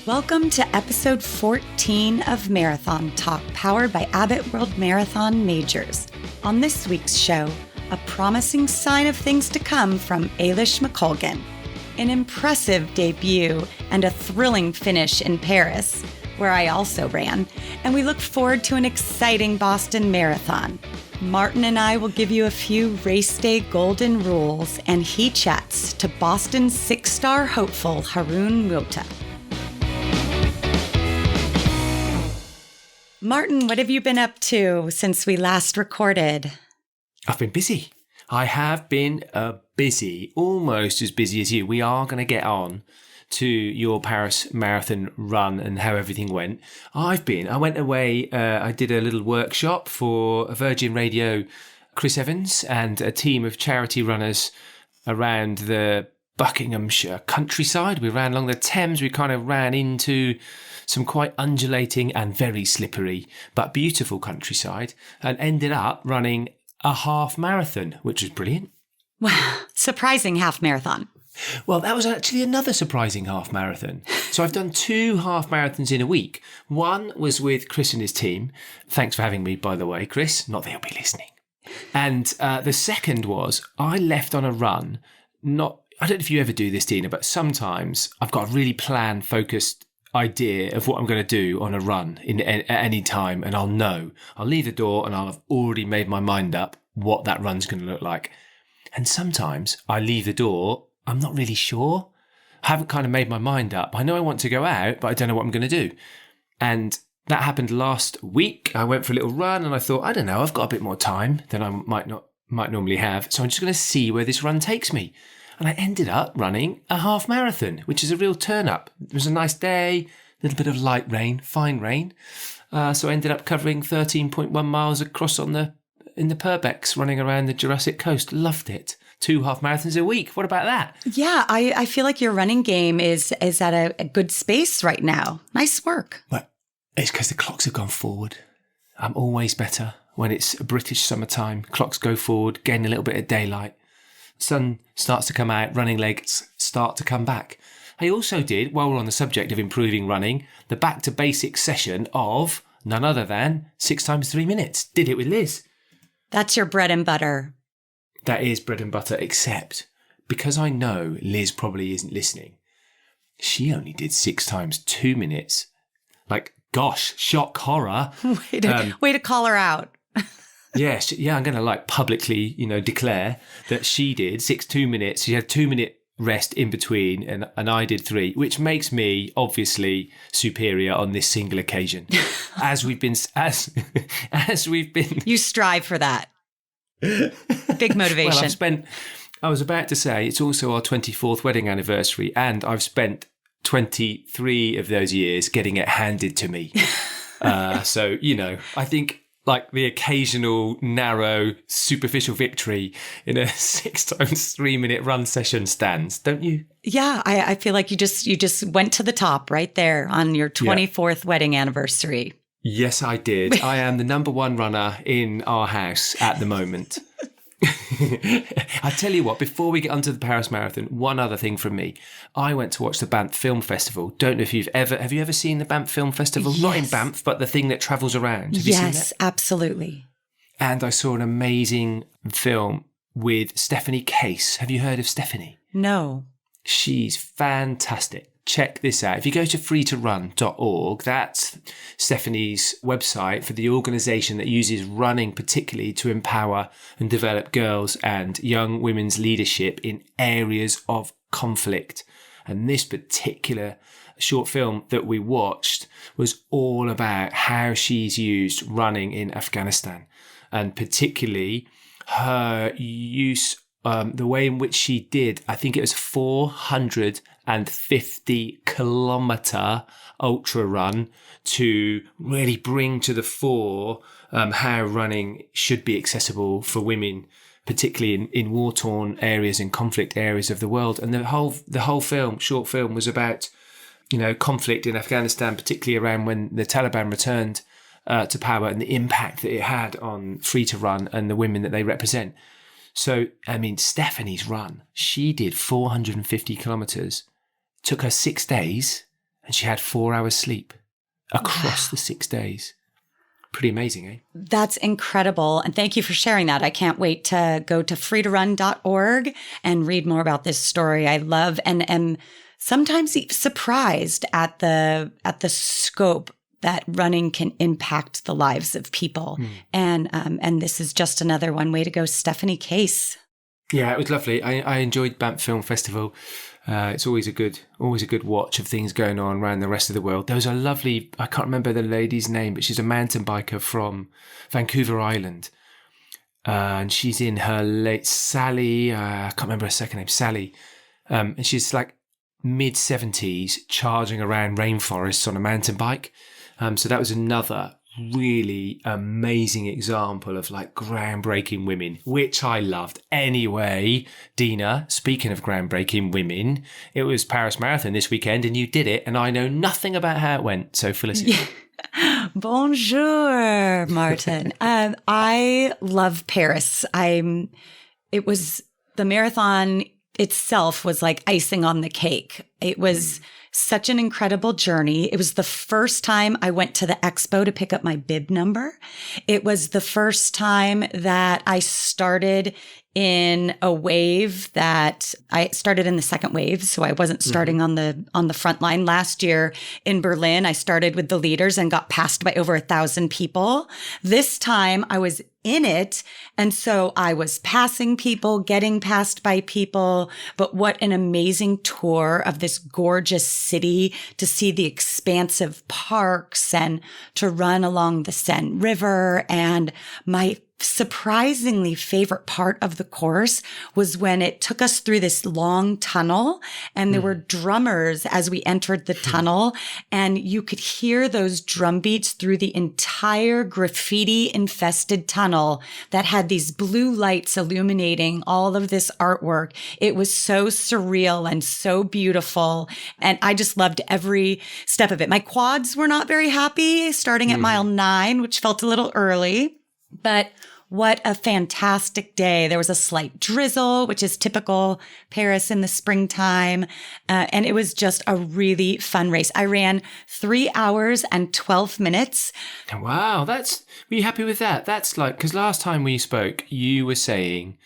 Welcome to episode 14 of Marathon Talk, powered by Abbott World Marathon Majors. On this week's show, a promising sign of things to come from Eilish McColgan, an impressive debut and a thrilling finish in Paris, where I also ran, and we look forward to an exciting Boston Marathon. Martin and I will give you a few race day golden rules, and he chats to Boston's six-star hopeful Haroon Mota. Martin, what have you been up to since we last recorded? I've been busy. I have been busy, almost as busy as you. We are going to get on to your Paris Marathon run and how everything went. I went away, I did a little workshop for Virgin Radio, Chris Evans, and a team of charity runners around the Buckinghamshire countryside. We ran along the Thames. We kind of ran into some quite undulating and very slippery but beautiful countryside, and ended up running a half marathon, which was brilliant. Wow, surprising half marathon. Well, that was actually another surprising half marathon. So I've done 2 half marathons in a week. One was with Chris and his team. Thanks for having me, by the way, Chris. Not that he'll be listening. And the second was I left on a run. I don't know if you ever do this, Deena, but sometimes I've got a really planned, focused idea of what I'm going to do on a run at any time, and I'll leave the door and I'll have already made my mind up what that run's going to look like. And sometimes I leave the door, I'm not really sure. I haven't kind of made my mind up. I know I want to go out, but I don't know what I'm going to do. And that happened last week. I went for a little run and I thought, I don't know, I've got a bit more time than I might normally have. So I'm just going to see where this run takes me. And I ended up running a half marathon, which is a real turn up. It was a nice day, a little bit of light rain, fine rain. So I ended up covering 13.1 miles across in the Purbex, running around the Jurassic Coast. Loved it. 2 half marathons a week. What about that? Yeah, I feel like your running game is at a good space right now. Nice work. Well, it's because the clocks have gone forward. I'm always better when it's a British summertime. Clocks go forward, gain a little bit of daylight. Sun starts to come out, running legs start to come back. I also did, while we're on the subject of improving running, the back to basics session of none other than 6 times 3 minutes. Did it with Liz. That's your bread and butter. That is bread and butter, except because I know Liz probably isn't listening. She only did 6 times 2 minutes. Like, gosh, shock horror. Way to call her out. Yes, yeah, I'm going to publicly, declare that she did 2 minutes. She had 2 minute rest in between, and I did 3, which makes me obviously superior on this single occasion. As we've been. You strive for that. Big motivation. Well, I was about to say it's also our 24th wedding anniversary, and I've spent 23 of those years getting it handed to me. So, I think the occasional narrow, superficial victory in a 6 times 3 minute run session stands, don't you? Yeah, I feel like you just went to the top right there on your 24th wedding anniversary. Yes, I did. I am the number 1 runner in our house at the moment. I tell you what, before we get onto the Paris Marathon, one other thing from me. I went to watch the Banff Film Festival. Don't know if have you ever seen the Banff Film Festival? Yes. Not in Banff, but the thing that travels around. Have you seen that? Absolutely. And I saw an amazing film with Stephanie Case. Have you heard of Stephanie? No. She's fantastic. Check this out. If you go to freetorun.org, that's Stephanie's website for the organisation that uses running particularly to empower and develop girls and young women's leadership in areas of conflict. And this particular short film that we watched was all about how she's used running in Afghanistan, and particularly her use, the way in which she did, I think it was 450 kilometre ultra run to really bring to the fore how running should be accessible for women, particularly in war-torn areas and conflict areas of the world. And the whole short film was about, conflict in Afghanistan, particularly around when the Taliban returned to power and the impact that it had on Free to Run and the women that they represent. So, Stephanie's run, she did 450 kilometres, took her 6 days, and she had 4 hours sleep across the 6 days. Pretty amazing, eh? That's incredible. And thank you for sharing that. I can't wait to go to freetorun.org and read more about this story. I love and am sometimes surprised at the scope that running can impact the lives of people. And this is just another one. Way to go, Stephanie Case. Yeah, it was lovely. I enjoyed Banff Film Festival. It's always a good watch of things going on around the rest of the world. There was a lovely, I can't remember the lady's name, but she's a mountain biker from Vancouver Island. And she's in her late Sally, I can't remember her second name, Sally. And she's like mid-70s charging around rainforests on a mountain bike. So that was another really amazing example of like groundbreaking women, which I loved. Anyway, Deena, speaking of groundbreaking women, it was Paris Marathon this weekend and you did it, and I know nothing about how it went. So fill us in. Bonjour, Martin. I love Paris. It was the marathon itself was like icing on the cake. It was such an incredible journey. It was the first time I went to the expo to pick up my bib number. It was the first time that I started in a wave that I started in the second wave. So I wasn't starting on the front line. Last year in Berlin, I started with the leaders and got passed by over 1,000 people. This time I was in it. And so I was passing people, getting passed by people. But what an amazing tour of this gorgeous city, to see the expansive parks and to run along the Seine River. And my surprisingly favorite part of the course was when it took us through this long tunnel and there were drummers as we entered the tunnel, and you could hear those drum beats through the entire graffiti infested tunnel that had these blue lights illuminating all of this artwork. It was so surreal and so beautiful. And I just loved every step of it. My quads were not very happy starting at mile 9, which felt a little early. But what a fantastic day. There was a slight drizzle, which is typical Paris in the springtime. And it was just a really fun race. I ran 3 hours and 12 minutes. Wow. Were you happy with that? That's like, because last time we spoke, you were saying,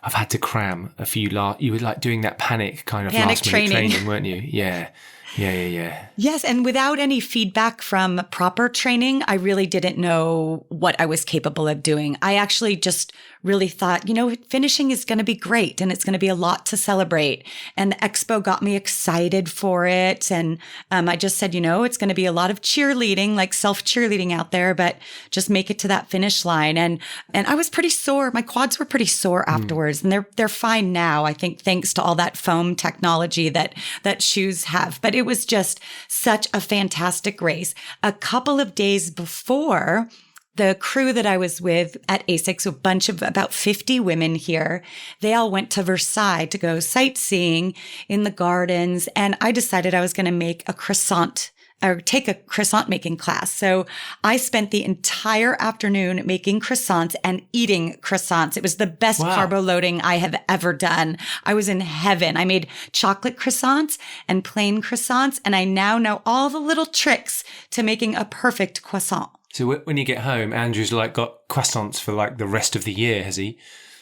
I've had to cram a few you were like doing that panic kind of last minute training, weren't you? Yeah. Yes. And without any feedback from proper training, I really didn't know what I was capable of doing. I actually just really thought, finishing is going to be great and it's going to be a lot to celebrate. And the expo got me excited for it. And I just said, it's going to be a lot of cheerleading, like self-cheerleading out there, but just make it to that finish line. And I was pretty sore. My quads were pretty sore afterwards, and they're fine now, I think, thanks to all that foam technology that shoes have. But it was just such a fantastic race. A couple of days before, the crew that I was with at ASICS, a bunch of about 50 women here, they all went to Versailles to go sightseeing in the gardens. And I decided I was going to make a croissant or take a croissant making class. So I spent the entire afternoon making croissants and eating croissants. It was the best carbo loading I have ever done. I was in heaven. I made chocolate croissants and plain croissants, and I now know all the little tricks to making a perfect croissant. So when you get home, Andrew's got croissants for like the rest of the year, has he?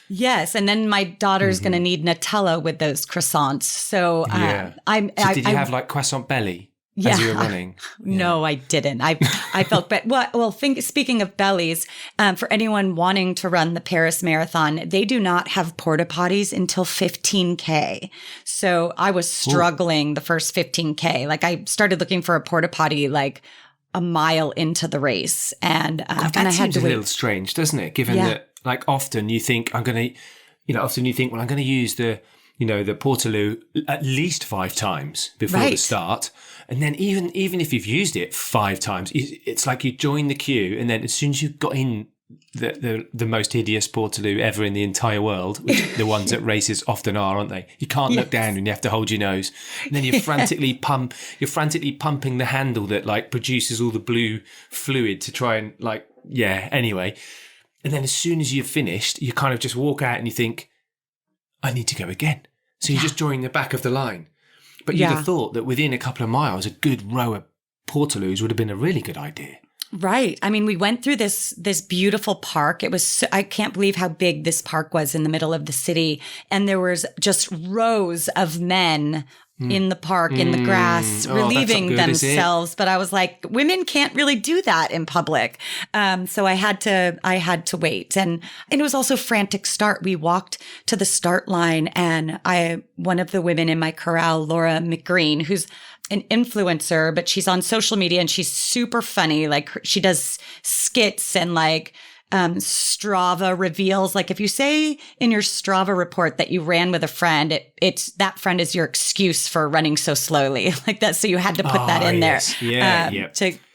Yes. And then my daughter's going to need Nutella with those croissants. So, did you have like croissant belly? As you were running? No, I didn't. I felt bad. Speaking of bellies, for anyone wanting to run the Paris Marathon, they do not have porta potties until 15K. So I was struggling the first 15K. Like I started looking for a porta potty like a mile into the race, and I had to wait. Seems a little strange, doesn't it? Given that, like, often you think well, I'm going to use the Portaloo at least 5 times before the start. And then even if you've used it 5 times, it's like you join the queue, and then as soon as you've got in the most hideous Portaloo ever in the entire world, which the ones at races often are, aren't they? You can't look down and you have to hold your nose. And then you're frantically pumping the handle that like produces all the blue fluid to try and anyway. And then as soon as you've finished, you kind of just walk out and you think, I need to go again. So you just join the back of the line. But you'd have thought that within a couple of miles, a good row of portaloos would have been a really good idea. Right. I mean, we went through this beautiful park. It was, I can't believe how big this park was in the middle of the city. And there was just rows of men in the park, in the grass, relieving themselves. But I was like, women can't really do that in public. So I had to wait. And it was also frantic start. We walked to the start line, and one of the women in my corral, Laura McGreen, who's an influencer, but she's on social media and she's super funny. Like, she does skits and like, Strava reveals, like if you say in your Strava report that you ran with a friend, it's that friend is your excuse for running so slowly like that. So you had to put that in there.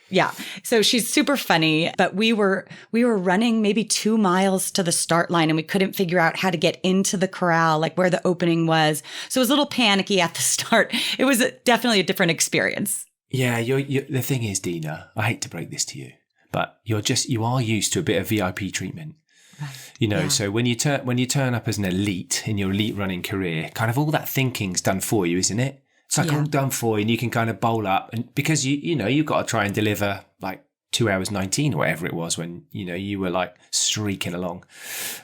Yeah. So she's super funny, but we were running maybe 2 miles to the start line, and we couldn't figure out how to get into the corral, like where the opening was. So it was a little panicky at the start. It was definitely a different experience. Yeah. The thing is, Deena, I hate to break this to you, but you are used to a bit of VIP treatment. Right. So when you turn up as an elite in your elite running career, kind of all that thinking's done for you, isn't it? It's like all done for you, and you can kind of bowl up, and because you've got to try and deliver like 2 hours 19 or whatever it was when you were like streaking along.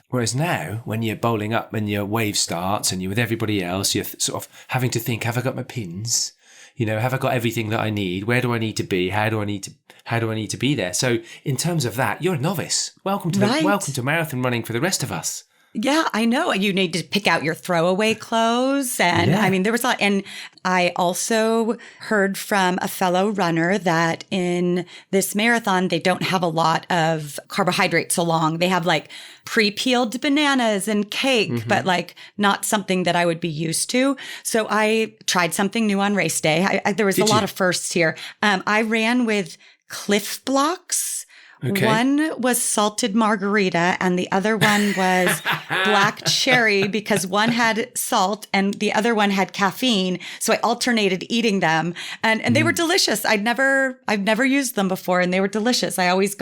Whereas now, when you're bowling up and your wave starts and you're with everybody else, you're sort of having to think: have I got my pins? Have I got everything that I need? Where do I need to be? How do I need to be there? So in terms of that, you're a novice. Welcome to marathon running for the rest of us. Yeah, I know. You need to pick out your throwaway clothes. And I mean, there was a lot. And I also heard from a fellow runner that in this marathon, they don't have a lot of carbohydrates along. They have like pre-peeled bananas and cake, but like not something that I would be used to. So I tried something new on race day. There was a lot of firsts here. I ran with Cliff Blocks. Okay. One was salted margarita and the other one was black cherry, because one had salt and the other one had caffeine. So I alternated eating them, and they were delicious. I've never used them before, and they were delicious. I always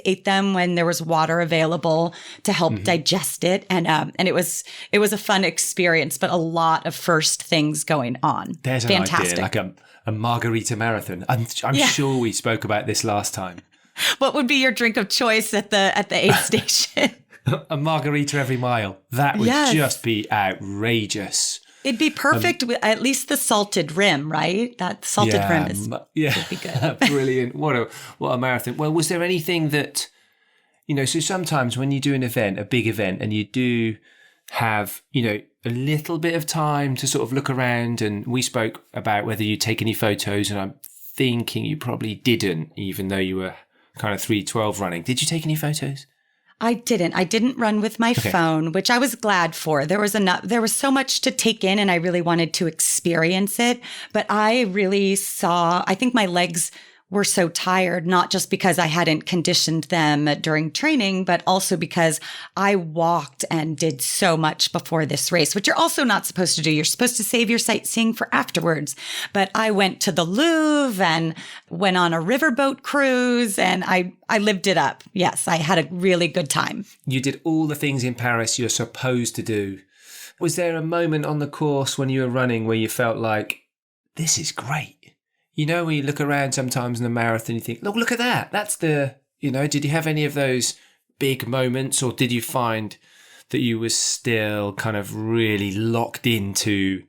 ate them when there was water available to help digest it. And it was a fun experience, but a lot of first things going on. There's an idea, like a margarita marathon. I'm sure we spoke about this last time. What would be your drink of choice at the aid station? A margarita every mile. That would just be outrageous. It'd be perfect with at least the salted rim, right? That salted rim would be good. Brilliant. What a marathon. Well, was there anything that, so sometimes when you do an event, a big event, and you do have, a little bit of time to sort of look around, and we spoke about whether you take any photos, and I'm thinking you probably didn't, even though you were kind of 3:12 running. Did you take any photos? I didn't run with my phone, which I was glad for. There was so much to take in, and I really wanted to experience it. But I think my legs were so tired, not just because I hadn't conditioned them during training, but also because I walked and did so much before this race, which you're also not supposed to do. You're supposed to save your sightseeing for afterwards. But I went to the Louvre and went on a riverboat cruise, and I lived it up. Yes, I had a really good time. You did all the things in Paris you're supposed to do. Was there a moment on the course when you were running where you felt like, this is great? When you look around sometimes in the marathon, you think, look at that. That's did you have any of those big moments, or did you find that you were still kind of really locked into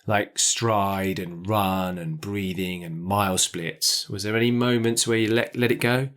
like stride and run and breathing and mile splits? Was there any moments where you let it go?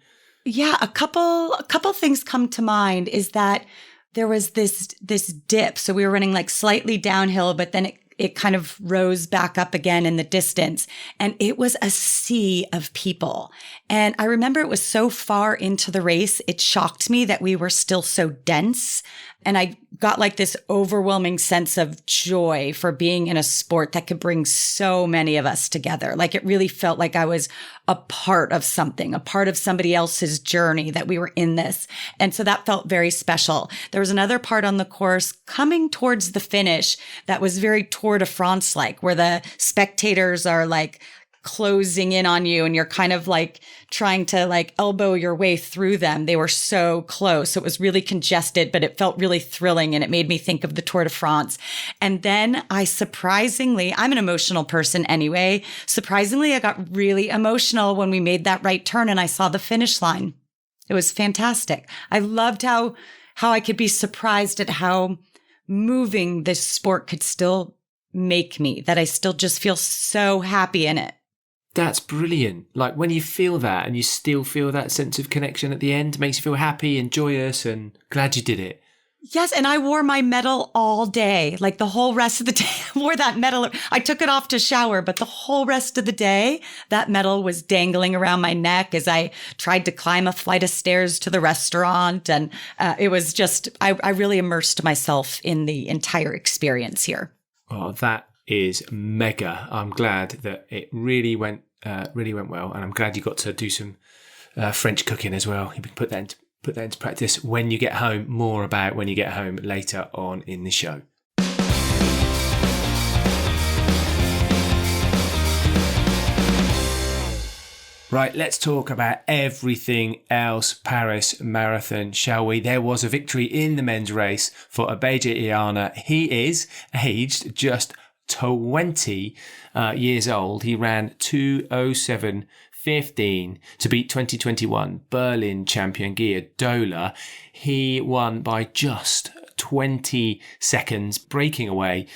Yeah, a couple things come to mind. Is that there was this dip. So we were running like slightly downhill, but then it kind of rose back up again in the distance. And it was a sea of people. And I remember it was so far into the race, it shocked me that we were still so dense. And I got like this overwhelming sense of joy for being in a sport that could bring so many of us together. Like, it really felt like I was a part of something, a part of somebody else's journey, that we were in this. And so that felt very special. There was another part on the course coming towards the finish that was very Tour de France-like, where the spectators are like closing in on you and you're kind of like trying to like elbow your way through them. They were so close. It was really congested, but it felt really thrilling. And it made me think of the Tour de France. And then I'm an emotional person anyway. Surprisingly, I got really emotional when we made that right turn and I saw the finish line. It was fantastic. I loved how I could be surprised at how moving this sport could still make me, that I still just feel so happy in it. That's brilliant. Like when you feel that and you still feel that sense of connection at the end, makes you feel happy and joyous and glad you did it. Yes. And I wore my medal all day, like the whole rest of the day. I wore that medal. I took it off to shower, but the whole rest of the day, that medal was dangling around my neck as I tried to climb a flight of stairs to the restaurant. And it was just, I really immersed myself in the entire experience here. Oh, that is mega. I'm glad that it really went well. And I'm glad you got to do some French cooking as well. You can put that into practice when you get home. More about when you get home later on in the show. Right, let's talk about everything else Paris Marathon, shall we? There was a victory in the men's race for Abeja Iana. He is aged just 20 years old. He ran 2:07:15 to beat 2021 Berlin champion Gia Dola. He won by just 20 seconds, breaking away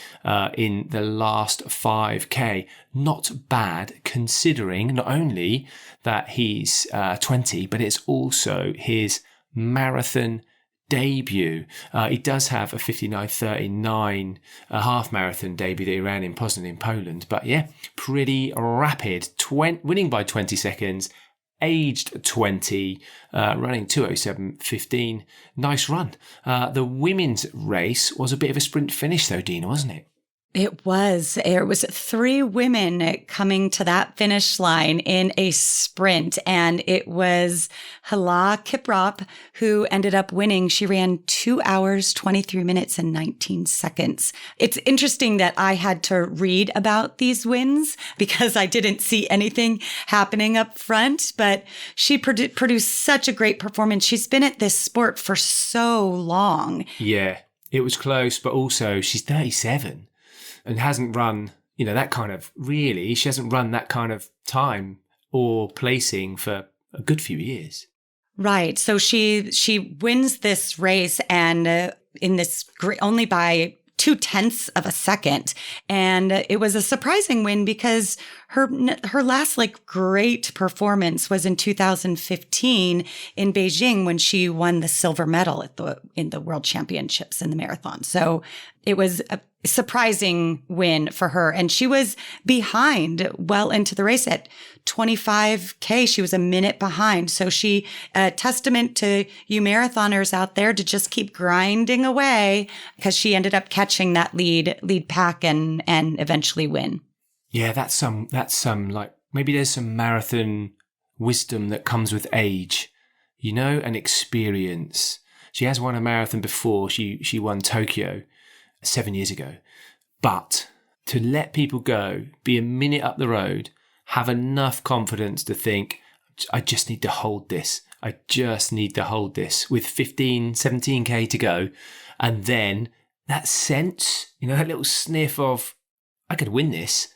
in the last 5K. Not bad, considering not only that he's 20, but it's also his marathon debut. He does have a 59:39 half marathon debut that he ran in Poznan in Poland. But yeah, pretty rapid, winning by 20 seconds, aged 20, running 2:07:15. Nice run. The women's race was a bit of a sprint finish though, Deena, wasn't it? It was. There was 3 women coming to that finish line in a sprint, and it was Hala Kiprop who ended up winning. She ran 2 hours, 23 minutes, and 19 seconds. It's interesting that I had to read about these wins because I didn't see anything happening up front, but she produced such a great performance. She's been at this sport for so long. Yeah, it was close, but also she's 37. And hasn't run, she hasn't run that kind of time or placing for a good few years. Right. So she wins this race and in this only by 0.2 of a second. And it was a surprising win because her last great performance was in 2015 in Beijing when she won the silver medal in the World Championships in the marathon. So it was a surprising win for her. And she was behind well into the race at 25K. She was a minute behind. So she, a testament to you marathoners out there to just keep grinding away because she ended up catching that lead pack and eventually win. Yeah, that's some maybe there's some marathon wisdom that comes with age, and experience. She has won a marathon before. She won Tokyo 7 years ago. But to let people go, be a minute up the road, have enough confidence to think, I just need to hold this. I just need to hold this with 15, 17K to go. And then that sense, that little sniff of, I could win this.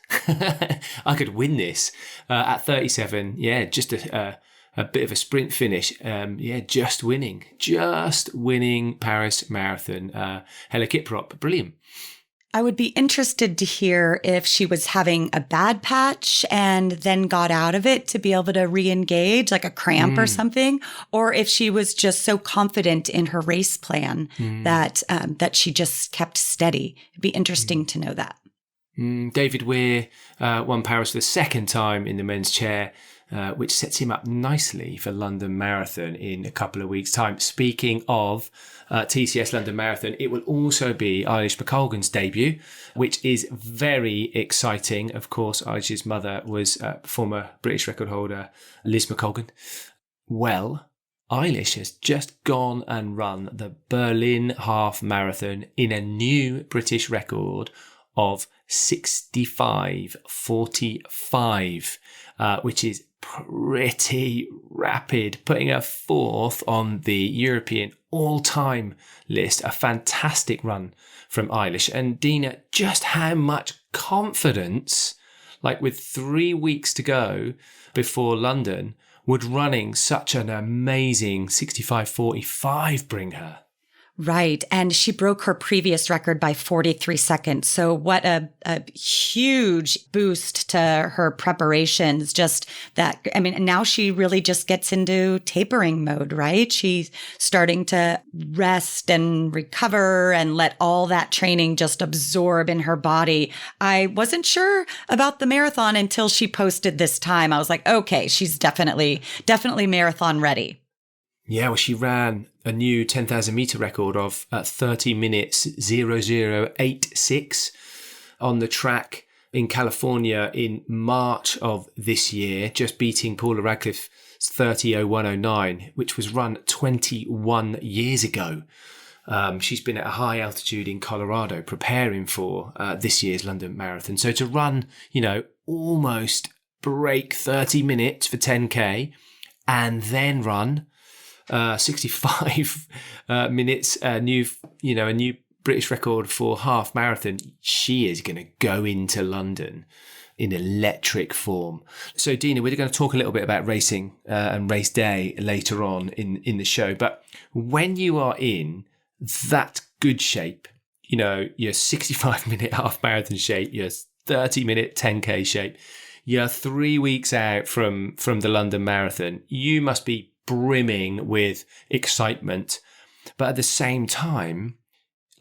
I could win this at 37. Yeah, just a bit of a sprint finish. Just winning Paris Marathon. Hala Kiprop, brilliant. I would be interested to hear if she was having a bad patch and then got out of it to be able to re-engage, like a cramp or something, or if she was just so confident in her race plan that she just kept steady. It'd be interesting to know that. David Weir won Paris for the second time in the men's chair, which sets him up nicely for London Marathon in a couple of weeks' time. Speaking of TCS London Marathon, it will also be Eilish McColgan's debut, which is very exciting. Of course, Eilish's mother was former British record holder Liz McColgan. Well, Eilish has just gone and run the Berlin Half Marathon in a new British record of 65:45, which is pretty rapid, putting her fourth on the European all-time list. A fantastic run from Eilish. And Deena, just how much confidence, like with 3 weeks to go before London, would running such an amazing 65:45 bring her? Right. And she broke her previous record by 43 seconds. So what a huge boost to her preparations. Just that, I mean, now she really just gets into tapering mode, right? She's starting to rest and recover and let all that training just absorb in her body. I wasn't sure about the marathon until she posted this time. I was like, okay, she's definitely marathon ready. Yeah, well, she ran a new 10,000 meter record of 30 minutes 0086 on the track in California in March of this year, just beating Paula Radcliffe's 30:0109, which was run 21 years ago. She's been at a high altitude in Colorado preparing for this year's London Marathon. So to run, almost break 30 minutes for 10K and then run 65 minutes, a new British record for half marathon. She is going to go into London in electric form. So, Deena, we're going to talk a little bit about racing and race day later on in the show. But when you are in that good shape, your 65-minute half marathon shape, your 30-minute 10K shape, you're 3 weeks out from the London Marathon, you must be brimming with excitement, but at the same time,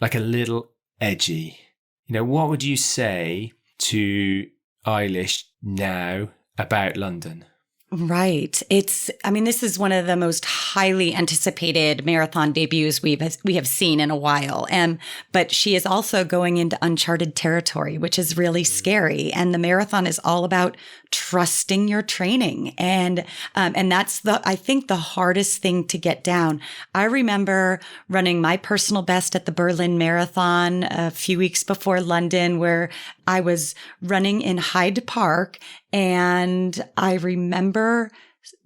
like a little edgy. What would you say to Eilish now about London? Right. This is one of the most highly anticipated marathon debuts we have seen in a while. But she is also going into uncharted territory, which is really scary. And the marathon is all about trusting your training. And that's I think the hardest thing to get down. I remember running my personal best at the Berlin Marathon a few weeks before London, where I was running in Hyde Park, and I remember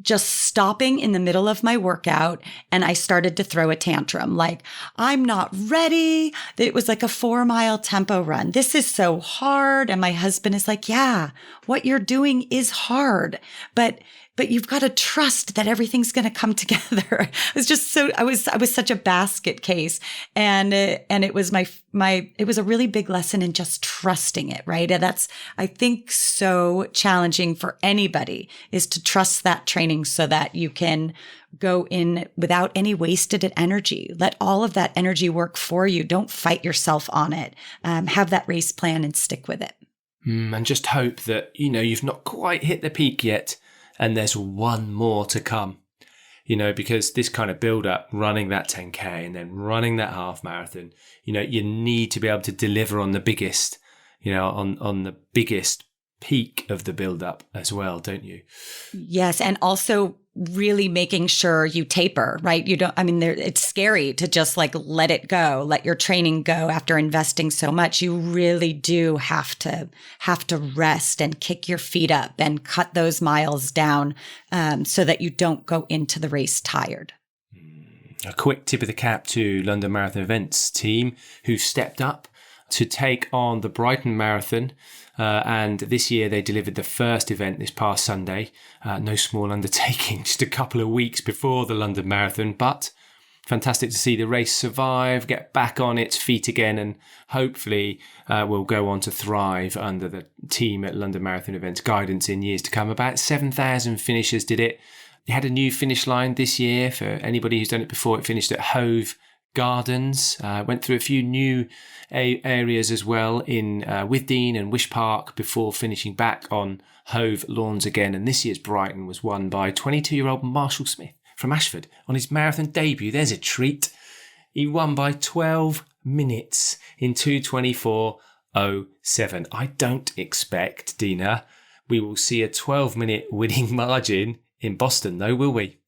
just stopping in the middle of my workout, and I started to throw a tantrum. Like, I'm not ready. It was like a 4-mile tempo run. This is so hard. And my husband is like, yeah, what you're doing is hard, but you've got to trust that everything's going to come together. It was just I was such a basket case. And it was it was a really big lesson in just trusting it, right? And that's, I think, so challenging for anybody, is to trust that training so that you can go in without any wasted energy. Let all of that energy work for you. Don't fight yourself on it. Have that race plan and stick with it. And just hope that, you've not quite hit the peak yet, and there's one more to come, because this kind of build up, running that 10K and then running that half marathon, you need to be able to deliver on the biggest, on the biggest peak of the build up as well, don't you? Yes. And also really making sure you taper, right? It's scary to just let it go, let your training go after investing so much. You really do have to rest and kick your feet up and cut those miles down, so that you don't go into the race tired. A quick tip of the cap to London Marathon Events team, who stepped up to take on the Brighton Marathon. And this year they delivered the first event this past Sunday. No small undertaking, just a couple of weeks before the London Marathon, but fantastic to see the race survive, get back on its feet again, and hopefully will go on to thrive under the team at London Marathon Events guidance in years to come. About 7,000 finishers did it. It had a new finish line this year. For anybody who's done it before, it finished at Hove Gardens. Went through a few new areas as well in with Dean and Wish Park before finishing back on Hove Lawns again. And this year's Brighton was won by 22-year-old Marshall Smith from Ashford on his marathon debut. There's a treat. He won by 12 minutes in 2:24:07. I don't expect, Deena, we will see a 12-minute winning margin in Boston, though, will we?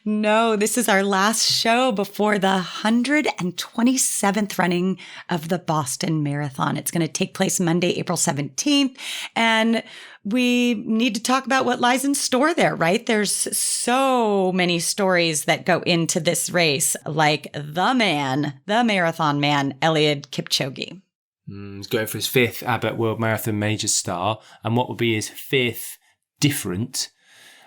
No, this is our last show before the 127th running of the Boston Marathon. It's going to take place Monday, April 17th. And we need to talk about what lies in store there, right? There's so many stories that go into this race, like the marathon man, Eliud Kipchoge. He's going for his 5th Abbott World Marathon Majors star, and what will be his 5th different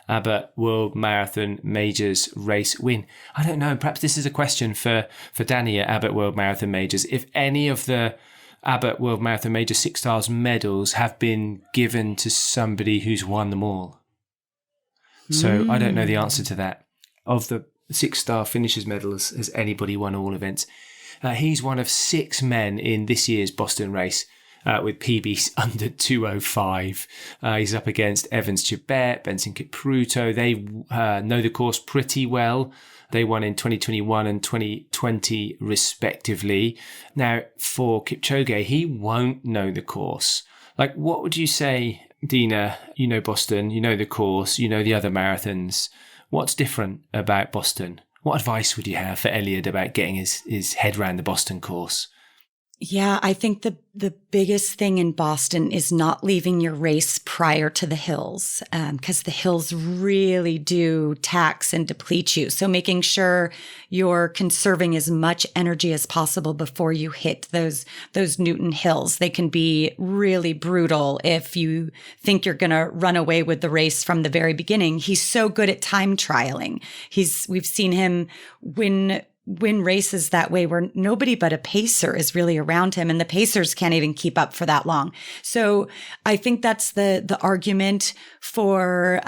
Abbott World Marathon Majors race win. I don't know. Perhaps this is a question for Danny at Abbott World Marathon Majors. If any of the Abbott World Marathon Major 6 Stars medals have been given to somebody who's won them all. So I don't know the answer to that. Of the 6 Star Finishers medals, has anybody won all events? He's one of 6 men in this year's Boston race with PBs under 2:05. He's up against Evans Chibet, Benson Kipruto. They know the course pretty well. They won in 2021 and 2020 respectively. Now, for Kipchoge, he won't know the course. Like, what would you say, Deena? You know Boston, you know the course, you know the other marathons. What's different about Boston? What advice would you have for Eliud about getting his head around the Boston course? Yeah, I think the biggest thing in Boston is not leaving your race prior to the hills, because the hills really do tax and deplete you. So making sure you're conserving as much energy as possible before you hit those Newton hills. They can be really brutal if you think you're going to run away with the race from the very beginning. He's so good at time trialing. We've seen him win races that way where nobody but a pacer is really around him, and the pacers can't even keep up for that long. So I think that's the argument for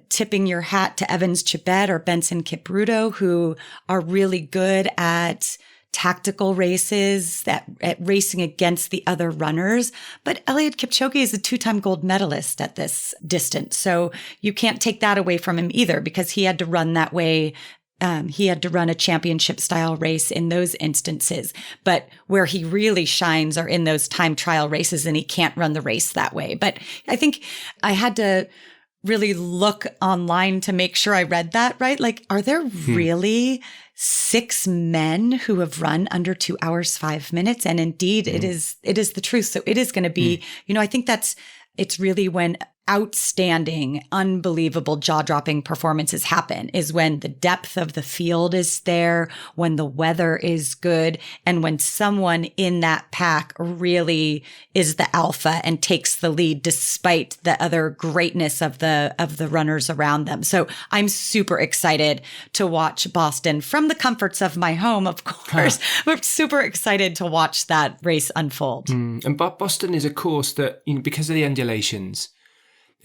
tipping your hat to Evans Chibet or Benson Kipruto, who are really good at tactical races, at racing against the other runners. But Eliud Kipchoge is a 2-time gold medalist at this distance. So you can't take that away from him either, because he had to run that way. He had to run a championship style race in those instances, but where he really shines are in those time trial races, and he can't run the race that way. But I think I had to really look online to make sure I read that right. Like, are there really 6 men who have run under 2 hours, 5 minutes? And indeed, it is the truth. So it is going to be, I think it's really when outstanding, unbelievable, jaw-dropping performances happen is when the depth of the field is there, when the weather is good, and when someone in that pack really is the alpha and takes the lead despite the other greatness of the runners around them. So I'm super excited to watch Boston from the comforts of my home, of course. We're super excited to watch that race unfold. And Boston is a course that, because of the undulations,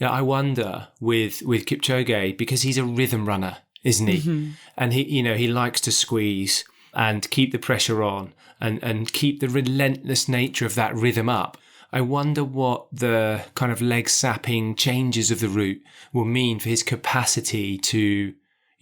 I wonder with Kipchoge, because he's a rhythm runner, isn't he? Mm-hmm. And he likes to squeeze and keep the pressure on and keep the relentless nature of that rhythm up. I wonder what the kind of leg sapping changes of the route will mean for his capacity to,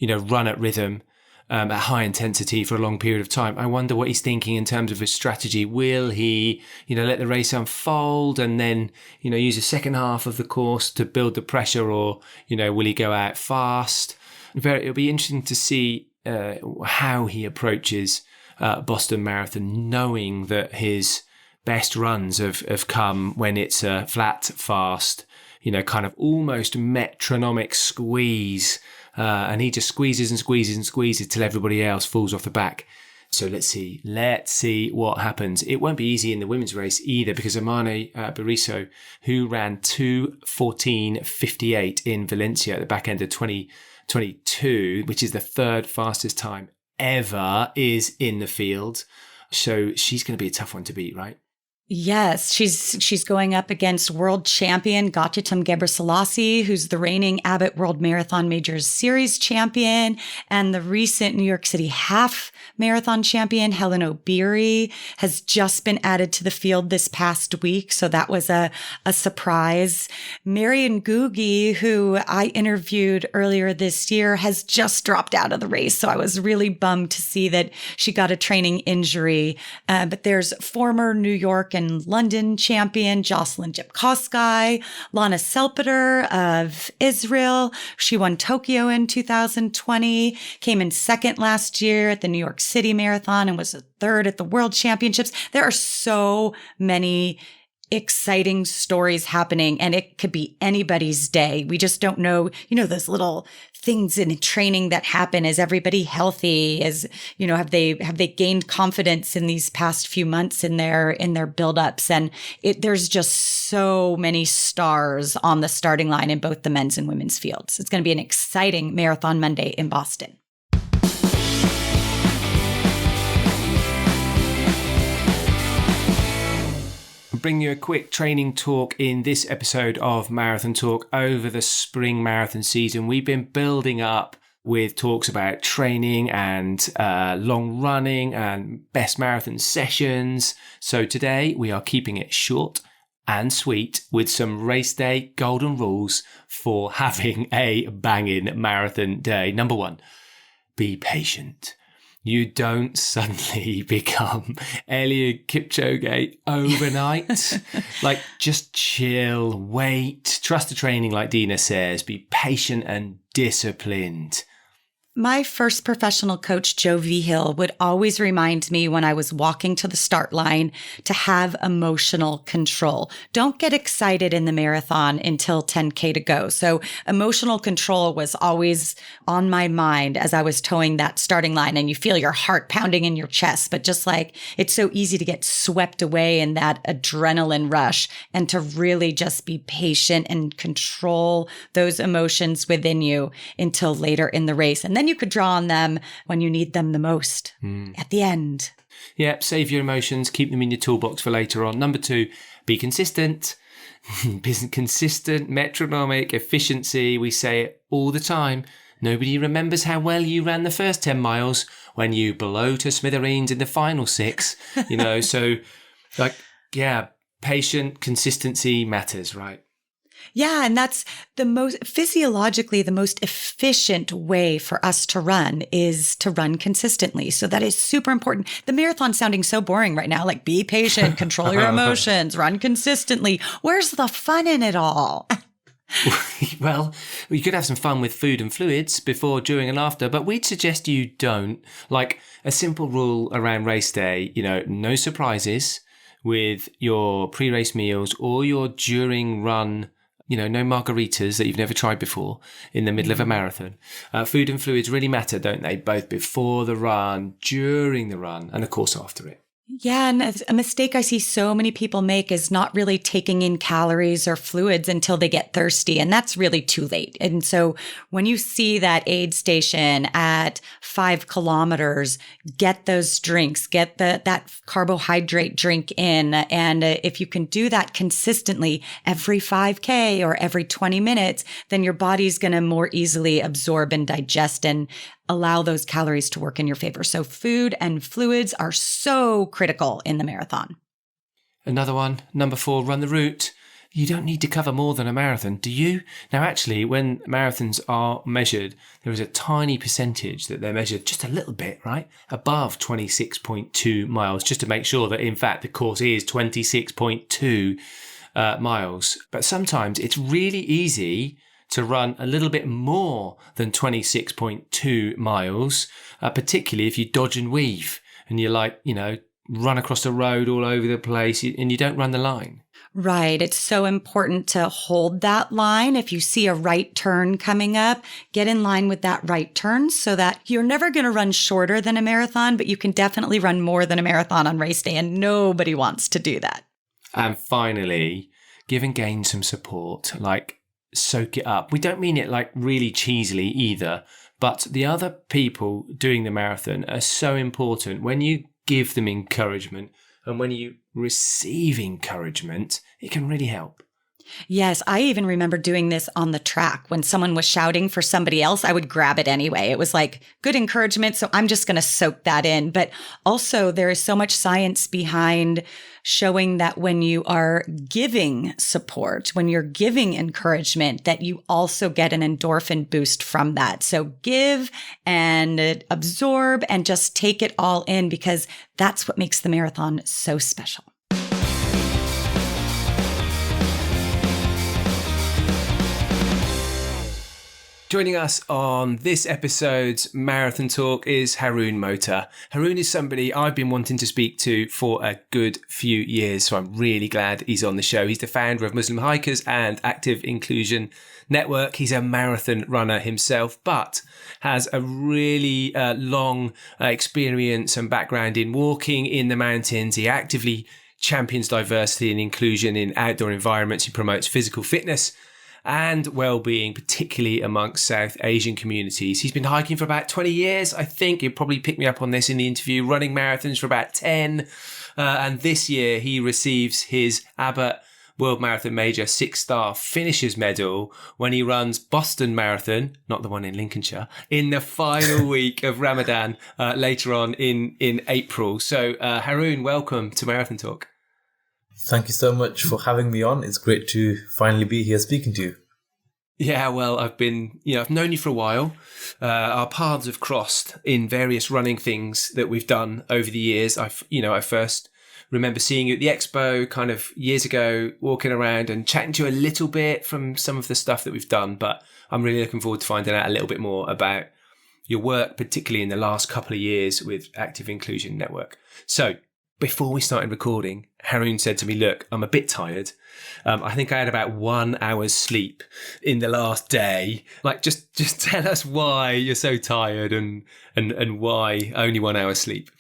run at rhythm at high intensity for a long period of time. I wonder what he's thinking in terms of his strategy. Will he, let the race unfold and then, use the second half of the course to build the pressure, or, will he go out fast? It'll be interesting to see how he approaches Boston Marathon, knowing that his best runs have come when it's a flat, fast, kind of almost metronomic squeeze. And he just squeezes and squeezes and squeezes till everybody else falls off the back. So let's see what happens. It won't be easy in the women's race either, because Amane Bariso, who ran 2:14:58 in Valencia at the back end of 2022, which is the 3rd fastest time ever, is in the field. So she's going to be a tough one to beat, right? Yes, she's going up against world champion Gotyetum Ghebreselassie, who's the reigning Abbott World Marathon Majors Series champion, and the recent New York City Half Marathon champion Helen Obiri has just been added to the field this past week, so that was a surprise. Marion Gugi, who I interviewed earlier this year, has just dropped out of the race, so I was really bummed to see that she got a training injury. But there's former New York and London champion Jocelyn Jepkosgei, Lana Selpater of Israel. She won Tokyo in 2020, came in second last year at the New York City Marathon and was a third at the World Championships. There are so many exciting stories happening, and it could be anybody's day. We just don't know, those little things in training that happen. Is everybody healthy? Have they gained confidence in these past few months in their buildups? And there's just so many stars on the starting line in both the men's and women's fields. It's going to be an exciting Marathon Monday in Boston. Bring you a quick training talk in this episode of Marathon Talk over the spring marathon season. We've been building up with talks about training and long running and best marathon sessions. So today we are keeping it short and sweet with some race day golden rules for having a banging marathon day. Number 1, be patient. You don't suddenly become Eliud Kipchoge overnight. Just chill, wait, trust the training like Deena says, be patient and disciplined. My first professional coach, Joe Vigil, would always remind me when I was walking to the start line to have emotional control. Don't get excited in the marathon until 10K to go. So emotional control was always on my mind as I was towing that starting line, and you feel your heart pounding in your chest, but just it's so easy to get swept away in that adrenaline rush, and to really just be patient and control those emotions within you until later in the race. And then you could draw on them when you need them the most at the end. Yeah, save your emotions, keep them in your toolbox for later on. Number 2, be consistent. Consistent, metronomic, efficiency. We say it all the time. Nobody remembers how well you ran the first 10 miles when you blow to smithereens in the final 6. Patient consistency matters, right? Yeah. And that's physiologically, the most efficient way for us to run is to run consistently. So that is super important. The marathon's sounding so boring right now. Be patient, control your emotions, run consistently. Where's the fun in it all? Well, you could have some fun with food and fluids before, during and after, but we'd suggest you don't. A simple rule around race day, no surprises with your pre-race meals or your during run. No margaritas that you've never tried before in the middle of a marathon. Food and fluids really matter, don't they? Both before the run, during the run, and of course after it. Yeah. And a mistake I see so many people make is not really taking in calories or fluids until they get thirsty. And that's really too late. And so when you see that aid station at 5 kilometers, get those drinks, get that carbohydrate drink in. And if you can do that consistently every 5K or every 20 minutes, then your body's going to more easily absorb and digest and allow those calories to work in your favor. So food and fluids are so critical in the marathon. Another one, number 4, run the route. You don't need to cover more than a marathon, do you? Now, actually, when marathons are measured, there is a tiny percentage that they're measured just a little bit, right? Above 26.2 miles, just to make sure that, in fact, the course is 26.2 miles. But sometimes it's really easy to run a little bit more than 26.2 miles, particularly if you dodge and weave and you run across the road all over the place and you don't run the line. Right. It's so important to hold that line. If you see a right turn coming up, get in line with that right turn so that you're never going to run shorter than a marathon, but you can definitely run more than a marathon on race day, and nobody wants to do that. And finally, give and gain some support, soak it up. We don't mean it really cheesily either, but the other people doing the marathon are so important. When you give them encouragement and when you receive encouragement, it can really help. Yes, I even remember doing this on the track. When someone was shouting for somebody else, I would grab it anyway. It was good encouragement, so I'm just going to soak that in. But also, there is so much science behind showing that when you are giving support, when you're giving encouragement, that you also get an endorphin boost from that. So give and absorb and just take it all in, because that's what makes the marathon so special. Joining us on this episode's Marathon Talk is Haroon Mota. Haroon is somebody I've been wanting to speak to for a good few years, so I'm really glad he's on the show. He's the founder of Muslim Hikers and Active Inclusion Network. He's a marathon runner himself, but has a really long experience and background in walking in the mountains. He actively champions diversity and inclusion in outdoor environments. He promotes physical fitness and well-being, particularly amongst South Asian communities. He's been hiking for about 20 years, I think. He'll probably pick me up on this in the interview. Running marathons for about 10. And this year he receives his Abbott World Marathon Major 6-star finishers medal when he runs Boston Marathon, not the one in Lincolnshire, in the final week of Ramadan later on in April. So Haroon, welcome to Marathon Talk. Thank you so much for having me on. It's great to finally be here speaking to you. Yeah, well, I've known you for a while. Our paths have crossed in various running things that we've done over the years. I first remember seeing you at the expo kind of years ago, walking around and chatting to you a little bit from some of the stuff that we've done. But I'm really looking forward to finding out a little bit more about your work, particularly in the last couple of years with Active Inclusion Network. So before we started recording, Haroon said to me, look, I'm a bit tired. I think I had about 1 hour's sleep in the last day. Like, just tell us why you're so tired and why only 1 hour sleep.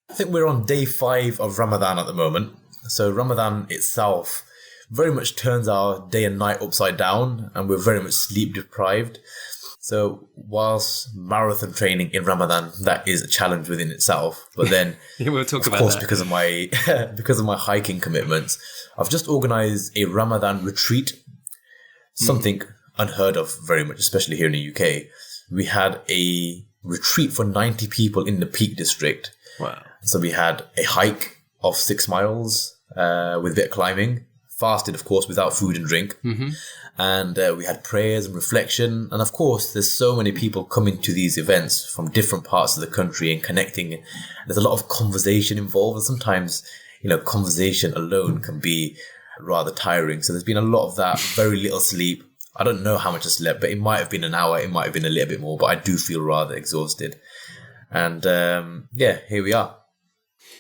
I think we're on day 5 of Ramadan at the moment. So Ramadan itself very much turns our day and night upside down, and we're very much sleep deprived. So whilst marathon training in Ramadan, that is a challenge within itself. But then, yeah, we'll talk about of course, that. because of my hiking commitments, I've just organised a Ramadan retreat, something unheard of very much, especially here in the UK. We had a retreat for 90 people in the Peak District. Wow. So we had a hike of 6 miles with a bit of climbing, fasted, of course, without food and drink. Mm-hmm. And we had prayers and reflection. And of course, there's so many people coming to these events from different parts of the country and connecting. There's a lot of conversation involved. And sometimes, conversation alone can be rather tiring. So there's been a lot of that, very little sleep. I don't know how much I slept, but it might have been an hour. It might have been a little bit more, but I do feel rather exhausted. And here we are.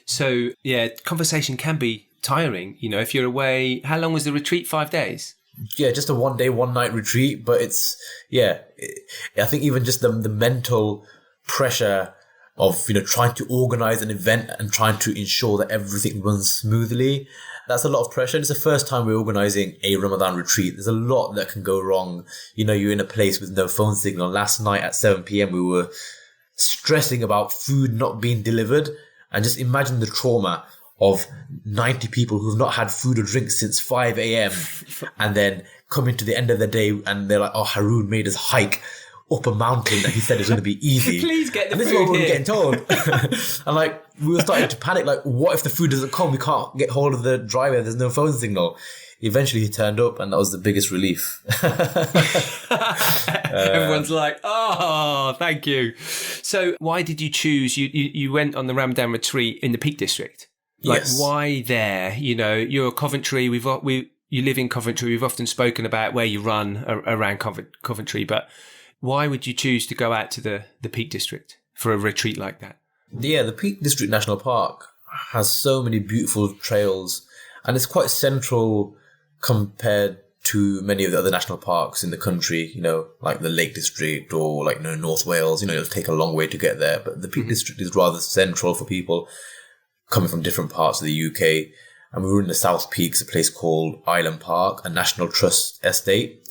So, yeah, conversation can be tiring. If you're away, how long was the retreat? 5 days? Yeah, just a 1 day, 1 night retreat. But I think even just the mental pressure of, trying to organize an event and trying to ensure that everything runs smoothly. That's a lot of pressure. It's the first time we're organizing a Ramadan retreat. There's a lot that can go wrong. You're in a place with no phone signal. Last night at 7 p.m, we were stressing about food not being delivered. And just imagine the trauma of 90 people who've not had food or drink since 5 a.m. and then coming to the end of the day and they're like, oh, Haroon made us hike up a mountain that he said is going to be easy. Please get the and this food is what we were here. getting told. And we were starting to panic, what if the food doesn't come? We can't get hold of the driver. There's no phone signal. Eventually he turned up and that was the biggest relief. Everyone's like, oh, thank you. So why did you choose, you went on the Ramadan retreat in the Peak District? Yes. Why there? You're Coventry. You live in Coventry. We've often spoken about where you run around Coventry, but why would you choose to go out to the Peak District for a retreat like that? Yeah, the Peak District National Park has so many beautiful trails and it's quite central compared to many of the other national parks in the country, like the Lake District or North Wales. It'll take a long way to get there, but the Peak District is rather central for people coming from different parts of the UK. And we were in the South Peaks, a place called Island Park, a National Trust estate.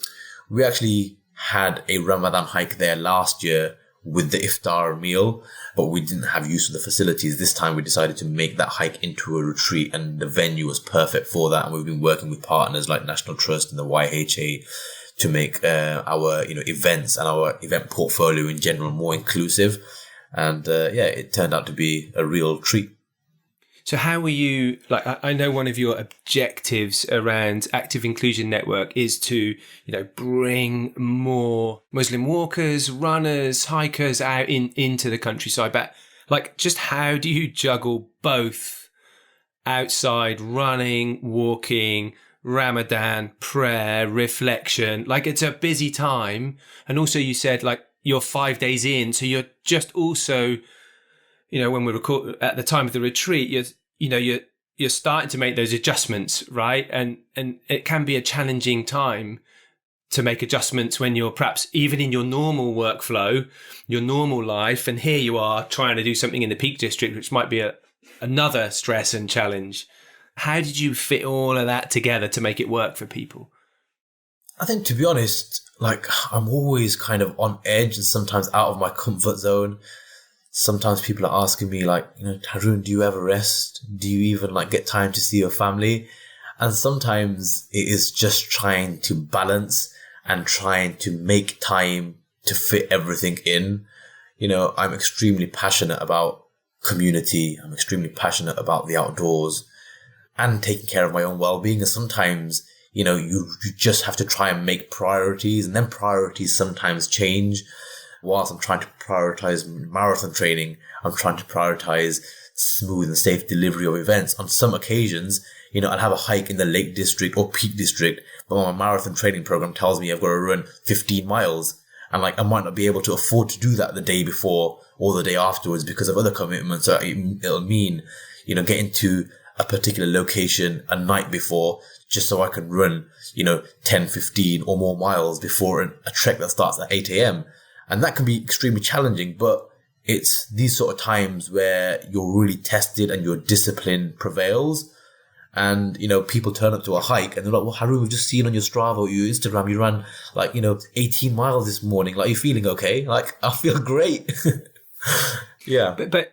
We actually had a Ramadan hike there last year with the iftar meal, but we didn't have use of the facilities. This time we decided to make that hike into a retreat and the venue was perfect for that. And we've been working with partners like National Trust and the YHA to make our events and our event portfolio in general more inclusive. And it turned out to be a real treat. So how were you, I know one of your objectives around Active Inclusion Network is to, bring more Muslim walkers, runners, hikers out into the countryside. But just how do you juggle both outside running, walking, Ramadan, prayer, reflection. Like, it's a busy time. And also you said, like, you're 5 days in. So you're just also, when we record at the time of the retreat, you're starting to make those adjustments, right? And it can be a challenging time to make adjustments when you're perhaps even in your normal workflow, your normal life. And here you are trying to do something in the Peak District, which might be another stress and challenge. How did you fit all of that together to make it work for people? I think, to be honest, like, I'm always kind of on edge and sometimes out of my comfort zone. Sometimes people are asking me, like, Haroon, do you ever rest? Do you even like get time to see your family? And sometimes it is just trying to balance and trying to make time to fit everything in. I'm extremely passionate about community. I'm extremely passionate about the outdoors and taking care of my own well-being. And sometimes, you just have to try and make priorities, and then priorities sometimes change. Whilst I'm trying to prioritize marathon training, I'm trying to prioritize smooth and safe delivery of events. On some occasions, I'll have a hike in the Lake District or Peak District, but my marathon training program tells me I've got to run 15 miles. And like, I might not be able to afford to do that the day before or the day afterwards because of other commitments. So it'll mean, getting to a particular location a night before just so I can run, 10, 15 or more miles before a trek that starts at 8 a.m. And that can be extremely challenging, but it's these sort of times where you're really tested and your discipline prevails. And, people turn up to a hike and they're like, well, Haroon, we've just seen on your Strava or your Instagram, you ran 18 miles this morning. Like, you're feeling okay? Like, I feel great. Yeah. But,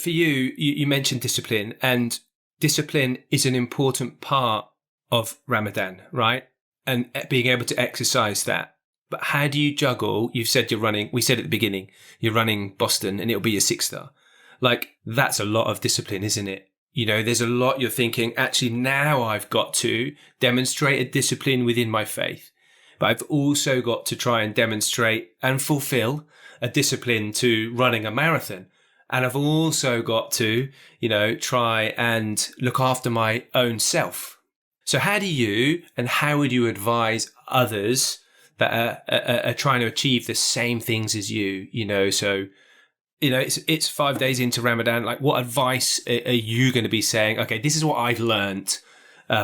for you mentioned discipline, and discipline is an important part of Ramadan, right? And being able to exercise that. But how do you juggle? You've said you're running, we said at the beginning, you're running Boston and it'll be your 6th. Like, that's a lot of discipline, isn't it? There's a lot you're thinking, actually, now I've got to demonstrate a discipline within my faith, but I've also got to try and demonstrate and fulfill a discipline to running a marathon. And I've also got to, try and look after my own self. So how would you advise others that are trying to achieve the same things as you, So, it's 5 days into Ramadan. Like, what advice are you going to be saying? Okay, this is what I've learned.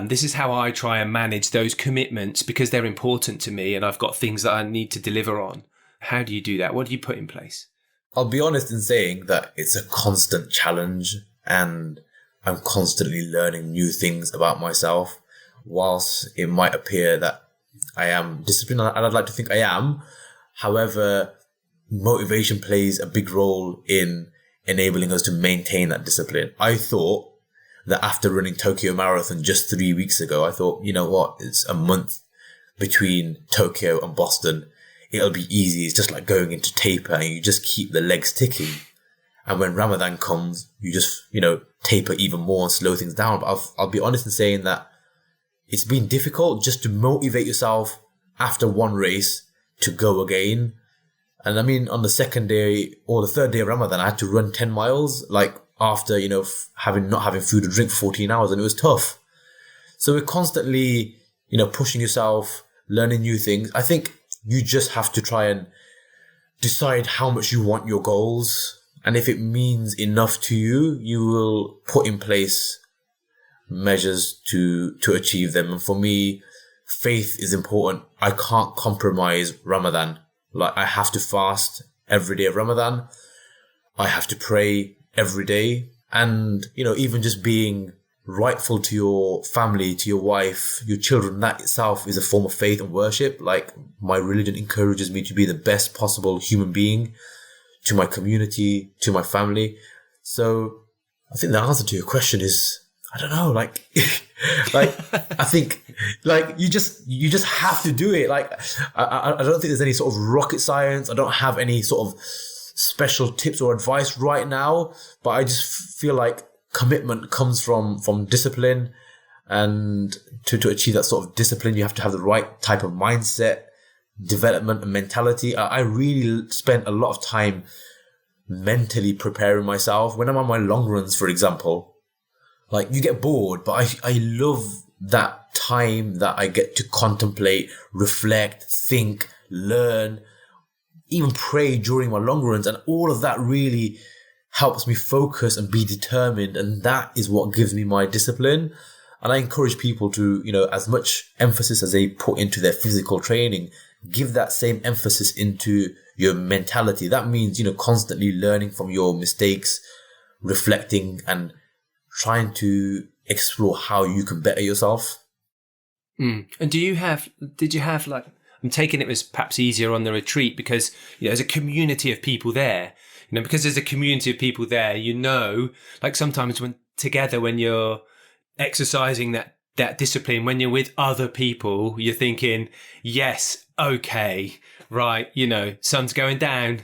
This is how I try and manage those commitments because they're important to me and I've got things that I need to deliver on. How do you do that? What do you put in place? I'll be honest in saying that it's a constant challenge and I'm constantly learning new things about myself. Whilst it might appear that I am disciplined, and I'd like to think I am. However, motivation plays a big role in enabling us to maintain that discipline. I thought that after running Tokyo Marathon just 3 weeks ago, I thought, you know what, it's a month between Tokyo and Boston. It'll be easy. It's just like going into taper and you just keep the legs ticking. And when Ramadan comes, you just, taper even more and slow things down. But I'll be honest in saying that it's been difficult just to motivate yourself after one race to go again. And I mean, on the second day or the third day of Ramadan, I had to run 10 miles, like after, not having food or drink for 14 hours. And it was tough. So we're constantly, pushing yourself, learning new things. I think you just have to try and decide how much you want your goals. And if it means enough to you, you will put in place measures to achieve them. And for me, faith is important. I can't compromise Ramadan. Like, I have to fast every day of Ramadan. I have to pray every day. And, even just being rightful to your family, to your wife, your children, that itself is a form of faith and worship. Like, my religion encourages me to be the best possible human being to my community, to my family. So I think the answer to your question is, I don't know, like, I think, like, you just have to do it. Like, I don't think there's any sort of rocket science. I don't have any sort of special tips or advice right now, but I just feel like commitment comes from discipline, and to achieve that sort of discipline, you have to have the right type of mindset, development and mentality. I really spent a lot of time mentally preparing myself. When I'm on my long runs, for example, like, you get bored, but I love that time that I get to contemplate, reflect, think, learn, even pray during my long runs. And all of that really helps me focus and be determined. And that is what gives me my discipline. And I encourage people to, as much emphasis as they put into their physical training, give that same emphasis into your mentality. That means, constantly learning from your mistakes, reflecting and trying to explore how you can better yourself. And did you have like, I'm taking it was perhaps easier on the retreat because, there's a community of people there, because there's a community of people there, like sometimes when you're exercising that discipline, when you're with other people, you're thinking, yes, okay, right, sun's going down.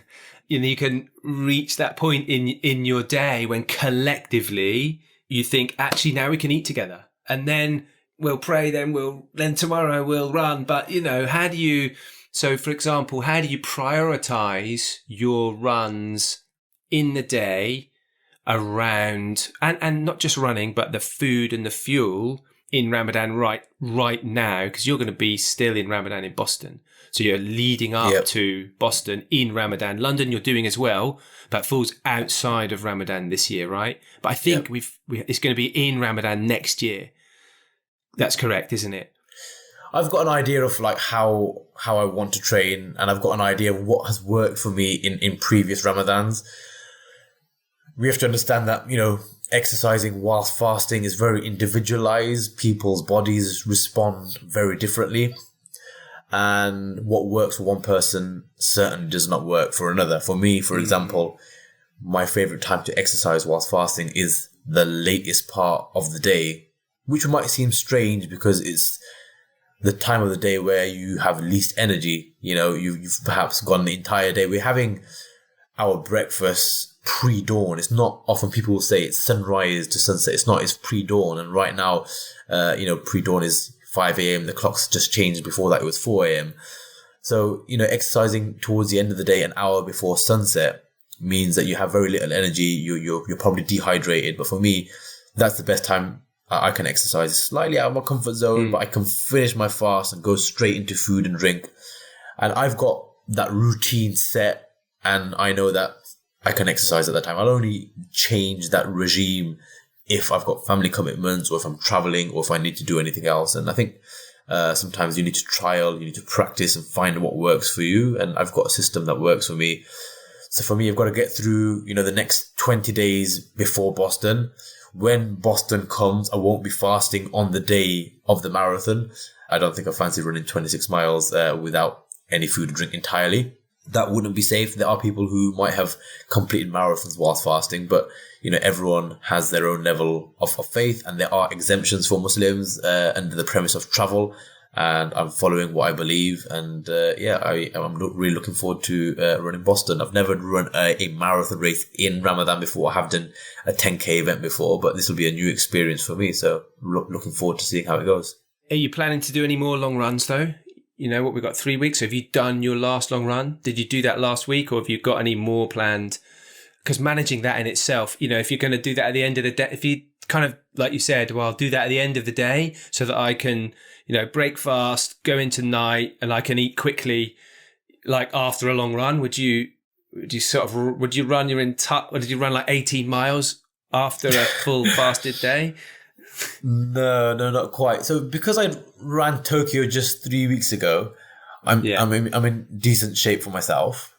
You can reach that point in your day when collectively you think, actually, now we can eat together. And then we'll pray, then tomorrow we'll run. But, so for example, how do you prioritize your runs in the day around, and not just running, but the food and the fuel in Ramadan right now, because you're going to be still in Ramadan in Boston. So you're leading up to Boston in Ramadan. London you're doing as well, but falls outside of Ramadan this year, right? But I think it's going to be in Ramadan next year. That's correct, isn't it? I've got an idea of like how I want to train, and I've got an idea of what has worked for me in previous Ramadans. We have to understand that, exercising whilst fasting is very individualized. People's bodies respond very differently. And what works for one person certainly does not work for another. For me, for example, my favorite time to exercise whilst fasting is the latest part of the day, which might seem strange because it's the time of the day where you have least energy. You've perhaps gone the entire day. We're having our breakfast pre-dawn. It's not often people will say it's sunrise to sunset. It's pre-dawn. And right now, pre-dawn is 5 a.m. The clock's just changed. Before that, it was 4 a.m. So, exercising towards the end of the day, an hour before sunset, means that you have very little energy. You're probably dehydrated. But for me, that's the best time I can exercise. It's slightly out of my comfort zone, but I can finish my fast and go straight into food and drink. And I've got that routine set, and I know that I can exercise at that time. I'll only change that regime if I've got family commitments, or if I'm traveling, or if I need to do anything else. And I think sometimes you need to trial, you need to practice and find what works for you. And I've got a system that works for me. So for me, I've got to get through, the next 20 days before Boston. When Boston comes, I won't be fasting on the day of the marathon. I don't think I fancy running 26 miles without any food or drink entirely. That wouldn't be safe. There are people who might have completed marathons whilst fasting, but everyone has their own level of faith, and there are exemptions for Muslims under the premise of travel. And I'm following what I believe, and I'm really looking forward to running Boston. I've never run a marathon race in Ramadan before. I have done a 10K event before, but this will be a new experience for me. So looking forward to seeing how it goes. Are you planning to do any more long runs though? We've got 3 weeks. So have you done your last long run? Did you do that last week, or have you got any more planned? Because managing that in itself, if you're going to do that at the end of the day, if you kind of, like you said, well, I'll do that at the end of the day so that I can, break fast, go into night, and I can eat quickly, like after a long run. Would you run or did you run like 18 miles after a full fasted day? No, not quite. So because I ran Tokyo just 3 weeks ago, I'm in decent shape for myself.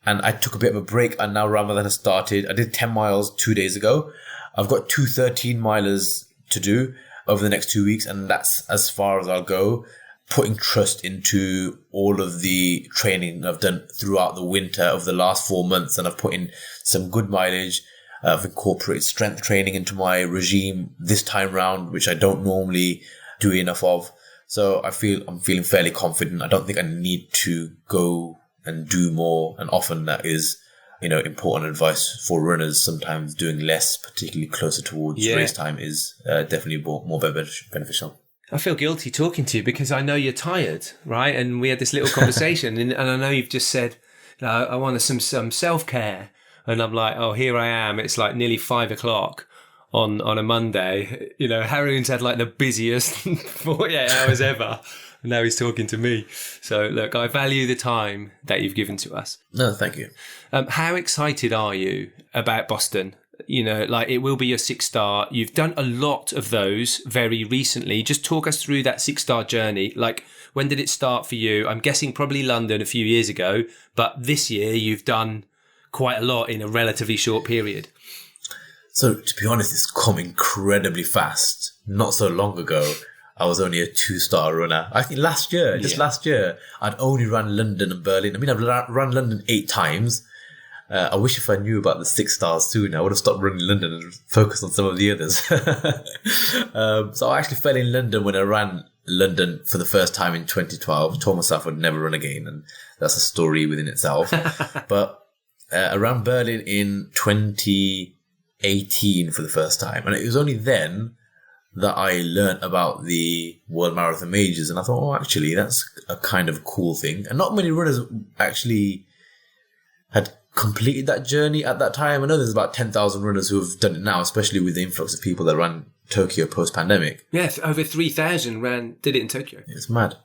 And I took a bit of a break, and now Ramadan has started. I did 10 miles 2 days ago. I've got 2 13-milers to do over the next 2 weeks, and that's as far as I'll go, putting trust into all of the training I've done throughout the winter of the last 4 months. And I've put in some good mileage. I've incorporated strength training into my regime this time round, which I don't normally do enough of. So I'm feeling fairly confident. I don't think I need to go and do more. And often that is, important advice for runners. Sometimes doing less, particularly closer towards race time, is definitely more beneficial. I feel guilty talking to you because I know you're tired, right? And we had this little conversation, and I know you've just said, I want some self-care. And I'm like, oh, here I am. It's like nearly 5 o'clock on a Monday. You know, Haroon's had like the busiest 48 hours ever. And now he's talking to me. So look, I value the time that you've given to us. No, thank you. How excited are you about Boston? You know, like it will be your 6-star. You've done a lot of those very recently. Just talk us through that 6-star journey. Like, when did it start for you? I'm guessing probably London a few years ago, but this year you've done quite a lot in a relatively short period. So to be honest, it's come incredibly fast. Not so long ago, I was only a 2-star runner. I think last year, last year, I'd only run London and Berlin. I mean, I've run London 8 times. I wish if I knew about the 6 stars soon, I would have stopped running London and focused on some of the others. So I actually fell in London when I ran London for the first time in 2012. Told myself I'd never run again, and that's a story within itself. But I ran Berlin in 2018 for the first time, and it was only then that I learnt about the World Marathon Majors, and I thought, oh, actually, that's a kind of cool thing. And not many runners actually had completed that journey at that time. I know there's about 10,000 runners who have done it now, especially with the influx of people that ran Tokyo post-pandemic. Yes, over 3,000 did it in Tokyo. It's mad.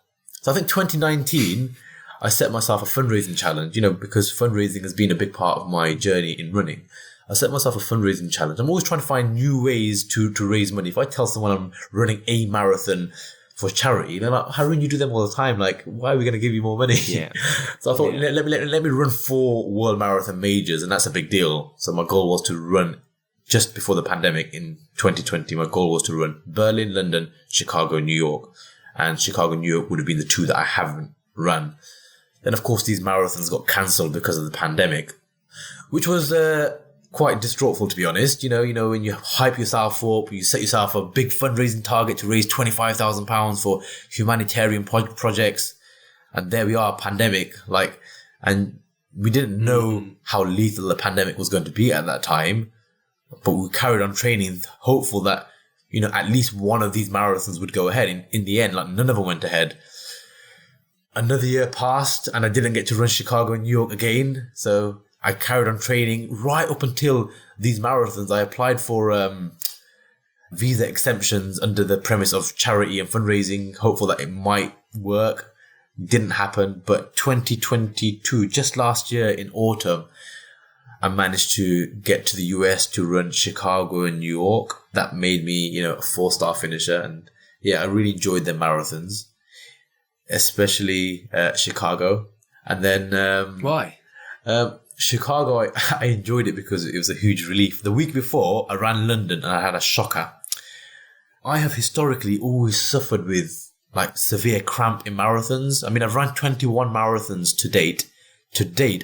So I think 2019, I set myself a fundraising challenge, you know, because fundraising has been a big part of my journey in running. I set myself a fundraising challenge. I'm always trying to find new ways to raise money. If I tell someone I'm running a marathon for charity, they're like, Haroon, you do them all the time. Like, why are we going to give you more money? Yeah. So I thought, let me run 4 World Marathon Majors, and that's a big deal. So my goal was to run, just before the pandemic in 2020, my goal was to run Berlin, London, Chicago, New York. And Chicago, New York would have been the 2 that I haven't run. Then, of course, these marathons got cancelled because of the pandemic, which was quite distraughtful, to be honest. You know, when you hype yourself up, you set yourself a big fundraising target to raise £25,000 for humanitarian projects. And there we are, pandemic, and we didn't know how lethal the pandemic was going to be at that time, but we carried on training, hopeful that, you know, at least one of these marathons would go ahead. In the end, like, none of them went ahead. Another year passed and I didn't get to run Chicago and New York again. So I carried on training right up until these marathons. I applied for visa exemptions under the premise of charity and fundraising, hopeful that it might work. Didn't happen. But 2022, just last year in autumn, I managed to get to the US to run Chicago and New York. That made me, you know, a 4-star finisher. And yeah, I really enjoyed the marathons, especially Chicago. And then why? Chicago, I enjoyed it because it was a huge relief. The week before, I ran London and I had a shocker. I have historically always suffered with like severe cramp in marathons. I mean, I've run 21 marathons to date.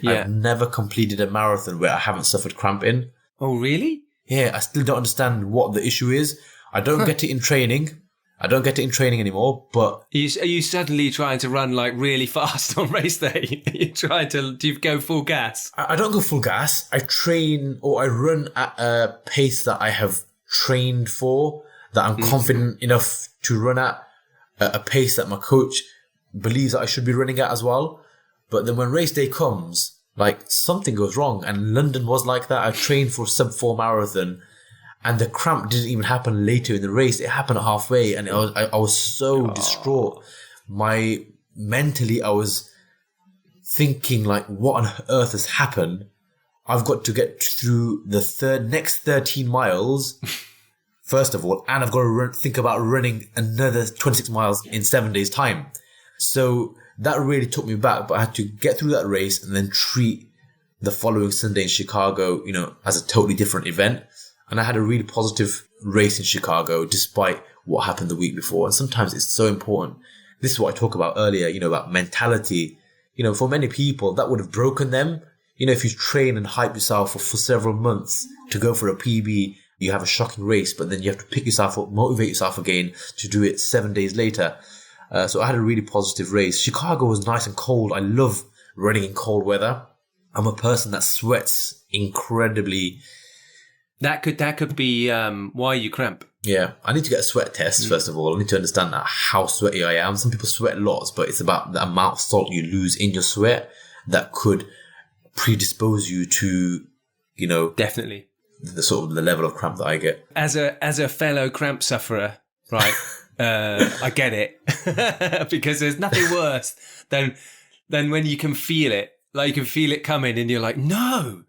I've never completed a marathon where I haven't suffered cramp in. Oh, really? Yeah, I still don't understand what the issue is. I don't get it in training. I don't get it in training anymore, but... Are you suddenly trying to run like really fast on race day? Do you go full gas? I don't go full gas. I train, or I run at a pace that I have trained for, that I'm confident enough to run at, a pace that my coach believes that I should be running at as well. But then when race day comes, like, something goes wrong. And London was like that. I trained for sub-4 marathon, and the cramp didn't even happen later in the race. It happened halfway, and I was so distraught. Mentally, I was thinking, like, what on earth has happened? I've got to get through the next 13 miles, first of all, and I've got to think about running another 26 miles in 7 days' time. So that really took me back, but I had to get through that race and then treat the following Sunday in Chicago, you know, as a totally different event. And I had a really positive race in Chicago, despite what happened the week before. And sometimes it's so important. This is what I talked about earlier, you know, about mentality. You know, for many people, that would have broken them. You know, if you train and hype yourself for several months to go for a PB, you have a shocking race, but then you have to pick yourself up, motivate yourself again to do it 7 days later. So I had a really positive race. Chicago was nice and cold. I love running in cold weather. I'm a person that sweats incredibly. That could be why you cramp. Yeah, I need to get a sweat test, first of all. I need to understand how sweaty I am. Some people sweat lots, but it's about the amount of salt you lose in your sweat that could predispose you to, you know... Definitely. the sort of the level of cramp that I get. As a fellow cramp sufferer, right? I get it because there's nothing worse than when you can feel it, like you can feel it coming, and you're like, no.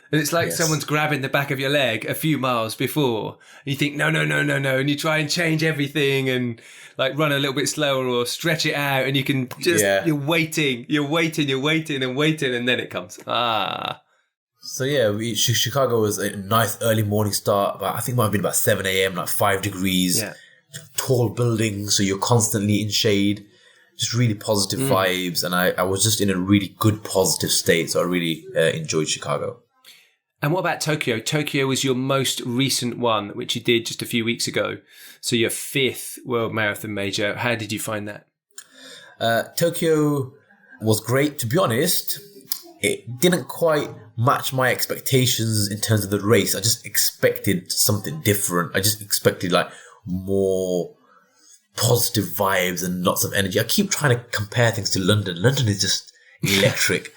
And it's like someone's grabbing the back of your leg a few miles before. And you think, no. And you try and change everything and like run a little bit slower or stretch it out. And you can just, you're waiting. And then it comes. So yeah, Chicago was a nice early morning start. But I think it might have been about 7 a.m., like 5 degrees, tall buildings. So you're constantly in shade, just really positive vibes. And I was just in a really good positive state. So I really enjoyed Chicago. And what about Tokyo? Tokyo was your most recent one, which you did just a few weeks ago. So your 5th World Marathon Major. How did you find that? Tokyo was great. To be honest, it didn't quite match my expectations in terms of the race. I just expected something different. I just expected like more positive vibes and lots of energy. I keep trying to compare things to London. London is just electric.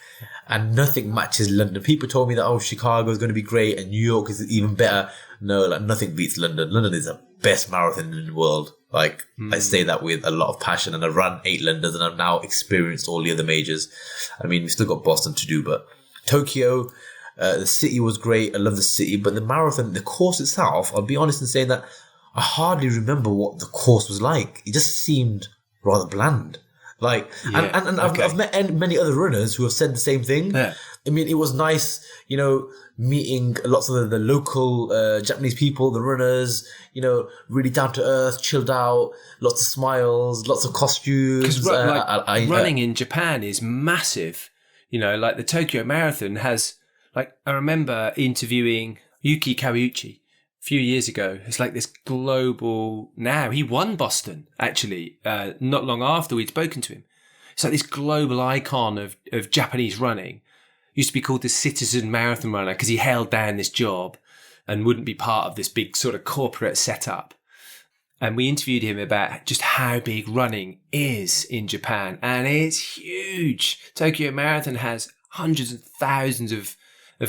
And nothing matches London. People told me that, Chicago is going to be great and New York is even better. No, like nothing beats London. London is the best marathon in the world. Like I say that with a lot of passion, and I've run 8 Londons and I've now experienced all the other majors. I mean, we've still got Boston to do, but Tokyo, the city was great. I love the city, but the marathon, the course itself, I'll be honest in saying that I hardly remember what the course was like. It just seemed rather bland. Like, I've met many other runners who have said the same thing. Yeah. I mean, it was nice, meeting lots of the local Japanese people, the runners, really down to earth, chilled out, lots of smiles, lots of costumes. Because running in Japan is massive. Like the Tokyo Marathon has, like, I remember interviewing Yuki Kawauchi a few years ago. It's like this global, now he won Boston actually, not long after we'd spoken to him. It's like this global icon of Japanese running. Used to be called the citizen marathon runner because he held down this job and wouldn't be part of this big sort of corporate setup. And we interviewed him about just how big running is in Japan, and it's huge. Tokyo Marathon has hundreds of thousands of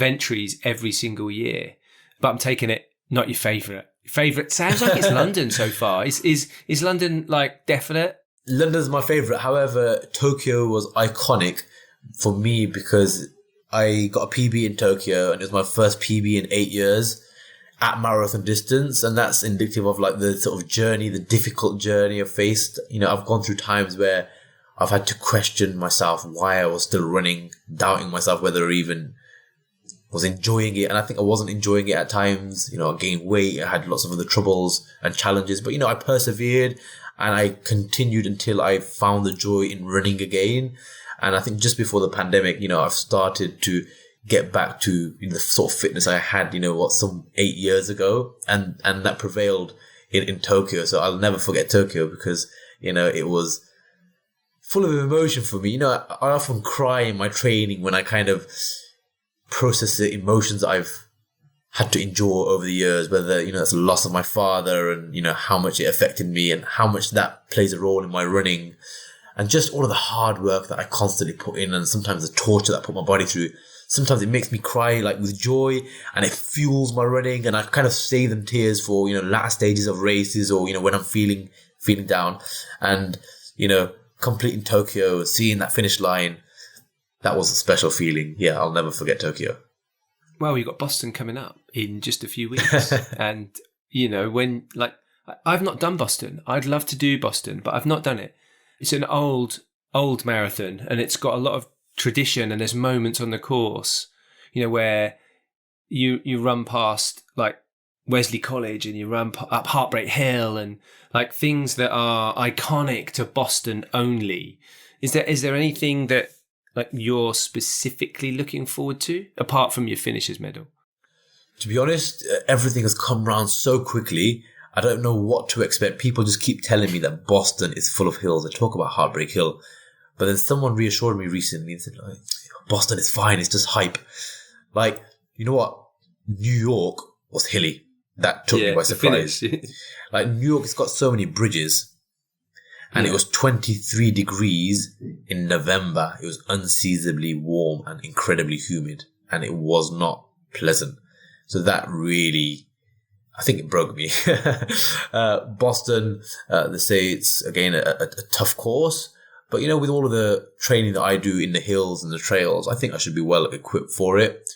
entries every single year. But I'm taking it, not your favourite. Favourite sounds like it's London so far. Is London like definite? London's my favourite. However, Tokyo was iconic for me because I got a PB in Tokyo, and it was my first PB in 8 years at marathon distance, and that's indicative of like the sort of journey, the difficult journey I've faced. I've gone through times where I've had to question myself why I was still running, doubting myself whether I even was enjoying it. And I think I wasn't enjoying it at times. I gained weight, I had lots of other troubles and challenges, but I persevered and I continued until I found the joy in running again. And I think just before the pandemic, I've started to get back to the sort of fitness I had, some 8 years ago. And that prevailed in Tokyo. So I'll never forget Tokyo because, it was full of emotion for me. I often cry in my training when I kind of process the emotions that I've had to endure over the years, whether, it's the loss of my father and, how much it affected me and how much that plays a role in my running. And just all of the hard work that I constantly put in, and sometimes the torture that I put my body through. Sometimes it makes me cry like with joy, and it fuels my running, and I kind of save them tears for, last stages of races or, when I'm feeling down. And, completing Tokyo, seeing that finish line, that was a special feeling. Yeah, I'll never forget Tokyo. Well, you've got Boston coming up in just a few weeks. And, when, like, I've not done Boston. I'd love to do Boston, but I've not done it. It's an old marathon, and it's got a lot of tradition, and there's moments on the course, where you run past like Wesley College and you run up Heartbreak Hill and like things that are iconic to Boston only. Is there anything that like you're specifically looking forward to apart from your finishers medal? To be honest, everything has come around so quickly. I don't know what to expect. People just keep telling me that Boston is full of hills. They talk about Heartbreak Hill. But then someone reassured me recently and said, like, Boston is fine. It's just hype. Like, you know what? New York was hilly. That took me by surprise. Like, New York has got so many bridges. And it was 23 degrees in November. It was unseasonably warm and incredibly humid. And it was not pleasant. So that really, I think it broke me. Boston, they say it's, again, a tough course. But, with all of the training that I do in the hills and the trails, I think I should be well equipped for it.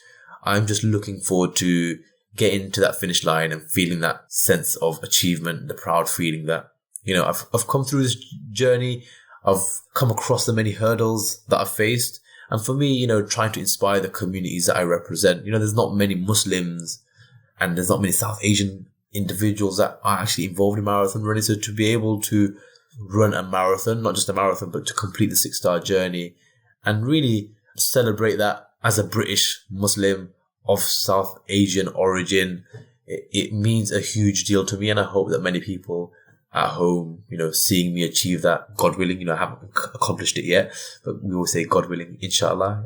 I'm just looking forward to getting to that finish line and feeling that sense of achievement, the proud feeling that, I've come through this journey. I've come across the many hurdles that I've faced. And for me, trying to inspire the communities that I represent, there's not many Muslims and there's not many South Asian individuals that are actually involved in marathon running. So to be able to run a marathon, not just a marathon, but to complete the 6-star journey and really celebrate that as a British Muslim of South Asian origin, it means a huge deal to me. And I hope that many people at home, seeing me achieve that, God willing, I haven't accomplished it yet, but we always say God willing, inshallah,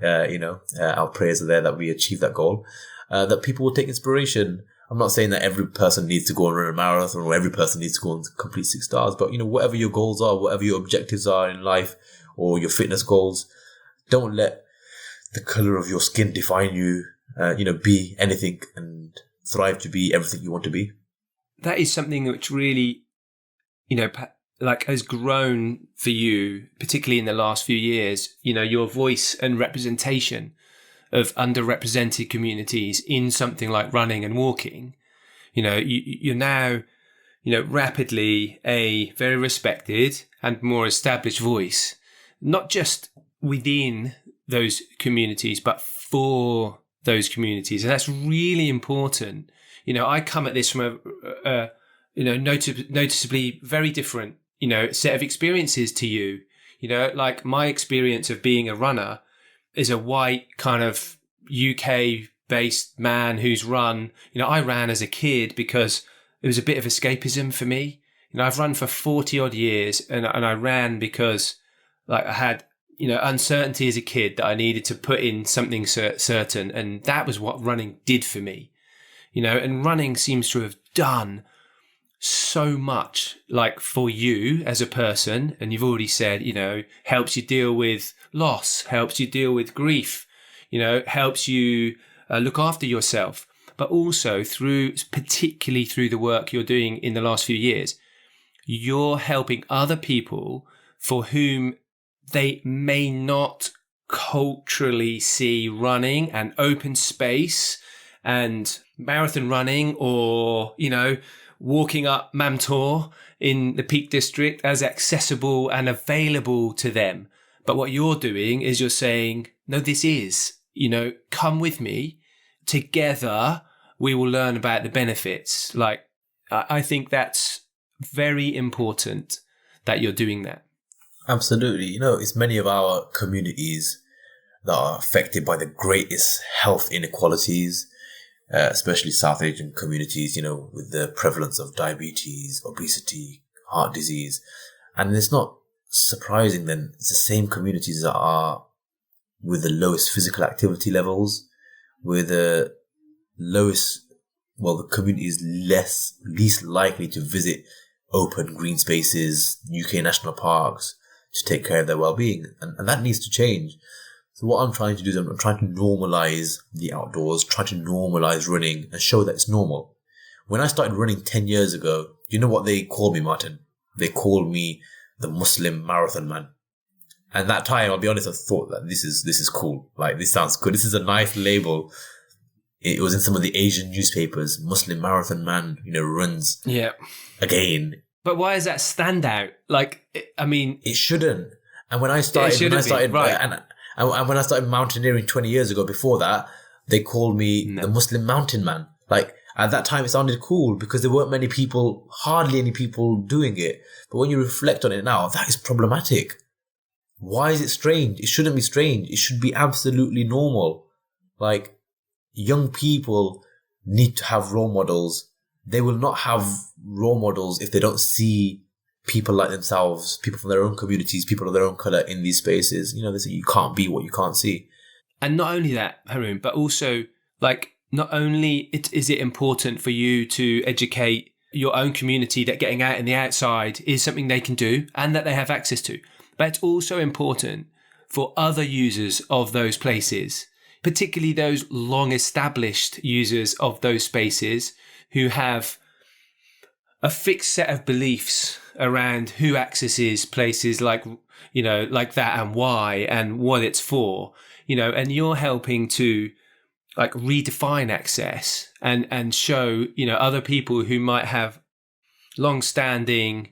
our prayers are there that we achieve that goal, that people will take inspiration. I'm not saying that every person needs to go and run a marathon or every person needs to go and complete 6 stars, but, whatever your goals are, whatever your objectives are in life or your fitness goals, don't let the color of your skin define you, be anything and thrive to be everything you want to be. That is something which really, has grown for you, particularly in the last few years, your voice and representation of underrepresented communities in something like running and walking. You're now, rapidly a very respected and more established voice, not just within those communities, but for those communities. And that's really important. I come at this from a noticeably very different, set of experiences to you. Like my experience of being a runner is a white kind of UK based man who's run, I ran as a kid because it was a bit of escapism for me. I've run for 40 odd years and I ran because I had, uncertainty as a kid that I needed to put in something certain. And that was what running did for me, and running seems to have done so much for you as a person. And you've already said, helps you deal with loss, helps you deal with grief, helps you look after yourself, but also particularly through the work you're doing in the last few years, you're helping other people for whom they may not culturally see running and open space and marathon running or, walking up Mamtor in the Peak District as accessible and available to them. But what you're doing is you're saying, no, this is, come with me. Together, we will learn about the benefits. I think that's very important that you're doing that. Absolutely. It's many of our communities that are affected by the greatest health inequalities, especially South Asian communities, with the prevalence of diabetes, obesity, heart disease. And it's not surprising then, it's the same communities that are with the lowest physical activity levels, with the lowest, the community is least likely to visit open green spaces, UK national parks, to take care of their well-being. And that needs to change. So what I'm trying to do is I'm trying to normalize the outdoors, try to normalize running and show that it's normal. When I started running 10 years ago, you know what they called me, Martin? They called me the Muslim marathon man. And that time, I'll be honest, I thought that this is cool. This sounds good. This is a nice label. It was in some of the Asian newspapers. Muslim marathon man, runs again. But why is that standout? It shouldn't. And when I started, and when I started mountaineering 20 years ago, before that, they called me the Muslim mountain man. At that time, it sounded cool because there weren't hardly any people doing it. But when you reflect on it now, that is problematic. Why is it strange? It shouldn't be strange. It should be absolutely normal. Young people need to have role models. They will not have role models if they don't see people like themselves, people from their own communities, people of their own colour in these spaces. They say you can't be what you can't see. And not only that, Haroon, but also, not only is it important for you to educate your own community that getting out in the outside is something they can do and that they have access to, but it's also important for other users of those places. particularly those long established users of those spaces who have a fixed set of beliefs around who accesses places like, like that and why and what it's for, and you're helping to like redefine access and show, other people who might have long-standing,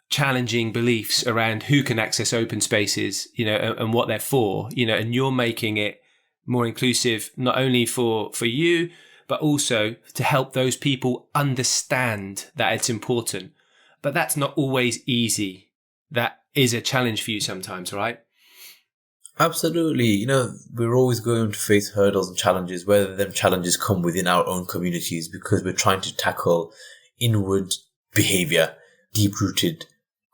challenging beliefs around who can access open spaces, and what they're for, and you're making it more inclusive, not only for you, but also to help those people understand that it's important. But that's not always easy. That is a challenge for you sometimes, right? Absolutely. We're always going to face hurdles and challenges, whether them challenges come within our own communities, because we're trying to tackle inward behavior, deep-rooted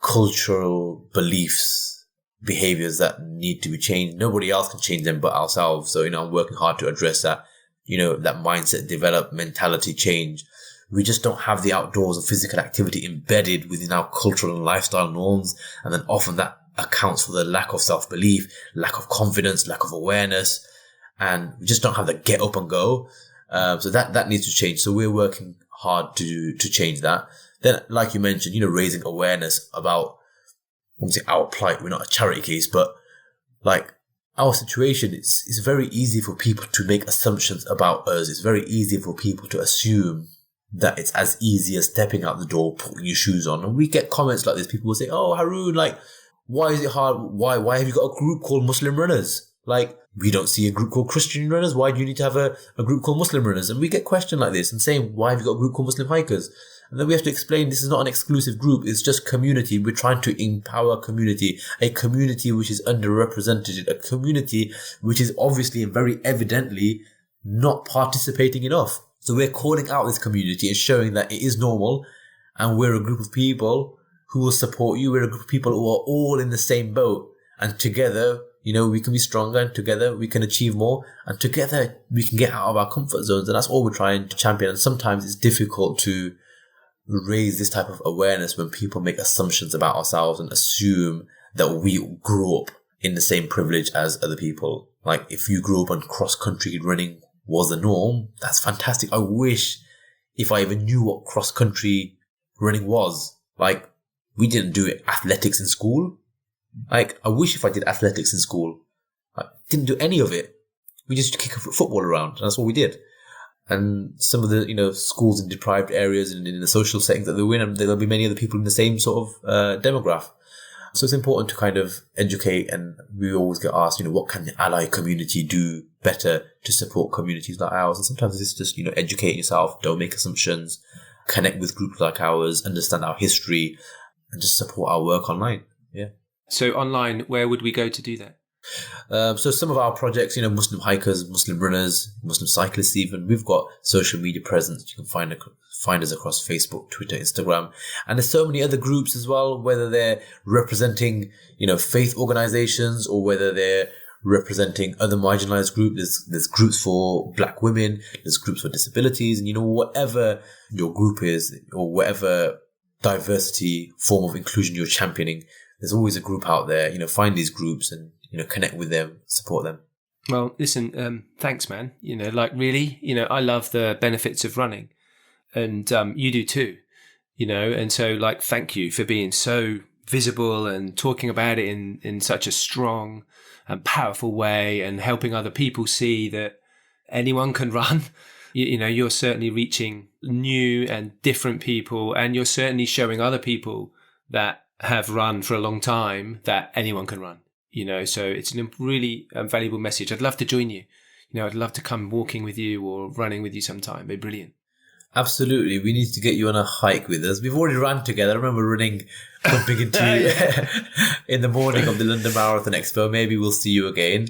cultural beliefs, behaviors that need to be changed. Nobody else can change them but ourselves. So, I'm working hard to address that, that mindset develop, mentality change. We just don't have the outdoors or physical activity embedded within our cultural and lifestyle norms. And then often that accounts for the lack of self-belief, lack of confidence, lack of awareness. And we just don't have the get up and go. So that needs to change. So we're working hard to change that. Then, like you mentioned, raising awareness about, obviously, our plight. We're not a charity case, but like our situation, it's very easy for people to make assumptions about us. It's very easy for people to assume that it's as easy as stepping out the door, putting your shoes on. And we get comments like this. People will say, "Oh, Haroon, like, why is it hard? Why have you got a group called Muslim Runners? Like, we don't see a group called Christian Runners. Why do you need to have a group called Muslim Runners?" And we get questions like this and saying, "Why have you got a group called Muslim Hikers?" And then we have to explain this is not an exclusive group. It's just community. We're trying to empower community, a community which is underrepresented, a community which is obviously and very evidently not participating enough. So we're calling out this community and showing that it is normal, and we're a group of people who will support you. We're a group of people who are all in the same boat, and together, we can be stronger, and together we can achieve more, and together we can get out of our comfort zones. And that's all we're trying to champion. And sometimes it's difficult to raise this type of awareness when people make assumptions about ourselves and assume that we grew up in the same privilege as other people. Like, if you grew up on cross-country running was the norm, that's fantastic. I wish if I even knew what cross-country running was. Like, we didn't do athletics in school. Like, I wish if I did athletics in school. I didn't do any of it. We just kick a football around, and that's what we did. And some of the, schools in deprived areas and in the social settings that they're in, and there'll be many other people in the same sort of demographic. So it's important to kind of educate, and we always get asked, what can the ally community do better to support communities like ours? And sometimes it's just, educate yourself, don't make assumptions, connect with groups like ours, understand our history, and just support our work online. Yeah. So online, where would we go to do that? So some of our projects, Muslim hikers, Muslim runners, Muslim cyclists even, we've got social media presence. You can find us across Facebook, Twitter, Instagram. And there's so many other groups as well, whether they're representing, faith organizations or whether they're representing other marginalized groups. There's groups for Black women, there's groups for disabilities, and whatever your group is or whatever diversity form of inclusion you're championing, there's always a group out there. Find these groups and connect with them, support them. Well, listen, thanks, man. Really, I love the benefits of running, and you do too, and so thank you for being so visible and talking about it in such a strong and powerful way, and helping other people see that anyone can run. You're certainly reaching new and different people, and you're certainly showing other people that have run for a long time that anyone can run. So it's a really valuable message. I'd love to join you. I'd love to come walking with you or running with you sometime. It'd be brilliant. Absolutely. We need to get you on a hike with us. We've already ran together. I remember running, bumping into you in the morning of the London Marathon Expo. Maybe we'll see you again.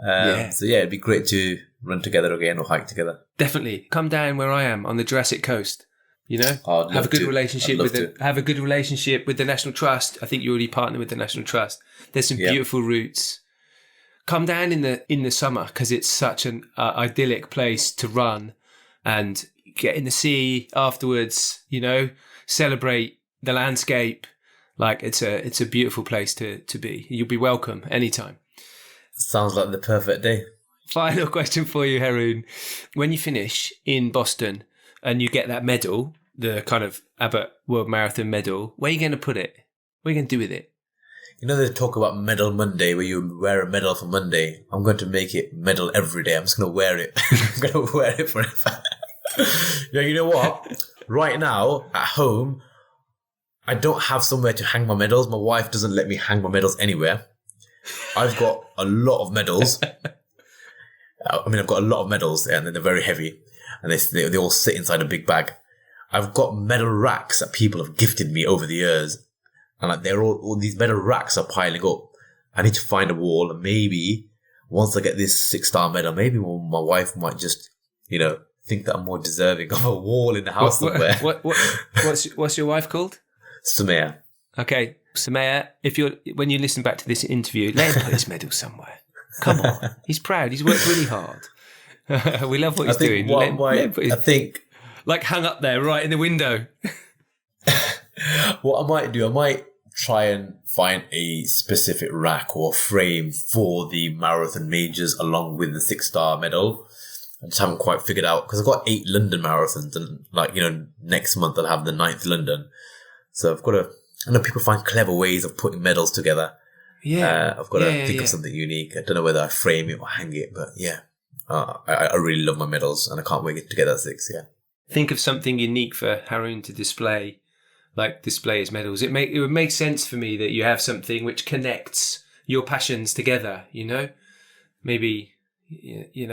So it'd be great to run together again or hike together. Definitely. Come down where I am on the Jurassic Coast. Have a good relationship with the National Trust. I think you already partner with the National Trust. There's some beautiful routes. Come down in the summer, because it's such an idyllic place to run and get in the sea afterwards. Celebrate the landscape. It's a beautiful place to be. You'll be welcome anytime. Sounds like the perfect day. Final question for you, Haroon. When you finish in Boston and you get that medal, the kind of Abbott World Marathon medal, where are you going to put it? What are you going to do with it? You know, they talk about Medal Monday, where you wear a medal for Monday. I'm going to make it medal every day. I'm just going to wear it. I'm going to wear it forever. Yeah, you know what? Right now, at home, I don't have somewhere to hang my medals. My wife doesn't let me hang my medals anywhere. I've got a lot of medals. I've got a lot of medals, and they're very heavy, and they all sit inside a big bag. I've got medal racks that people have gifted me over the years, and like they're all these medal racks are piling up. I need to find a wall, and maybe once I get this 6-star medal, maybe my wife might just, think that I'm more deserving of a wall in the house somewhere. What's your wife called? Sumaya. Okay, Sumaya. When you listen back to this interview, let him put his medal somewhere. Come on, he's proud. He's worked really hard. We love what he's doing. Like hung up there, right in the window. What I might do, I might try and find a specific rack or frame for the marathon majors along with the 6-star medal. I just haven't quite figured out, because I've got 8 London marathons, and next month I'll have the 9th London. So I've got to. I know people find clever ways of putting medals together. Yeah, I've got to think of something unique. I don't know whether I frame it or hang it, but yeah, I really love my medals, and I can't wait to get that 6. Yeah. Think of something unique for Haroon to display his medals. It would make sense for me that you have something which connects your passions together. Maybe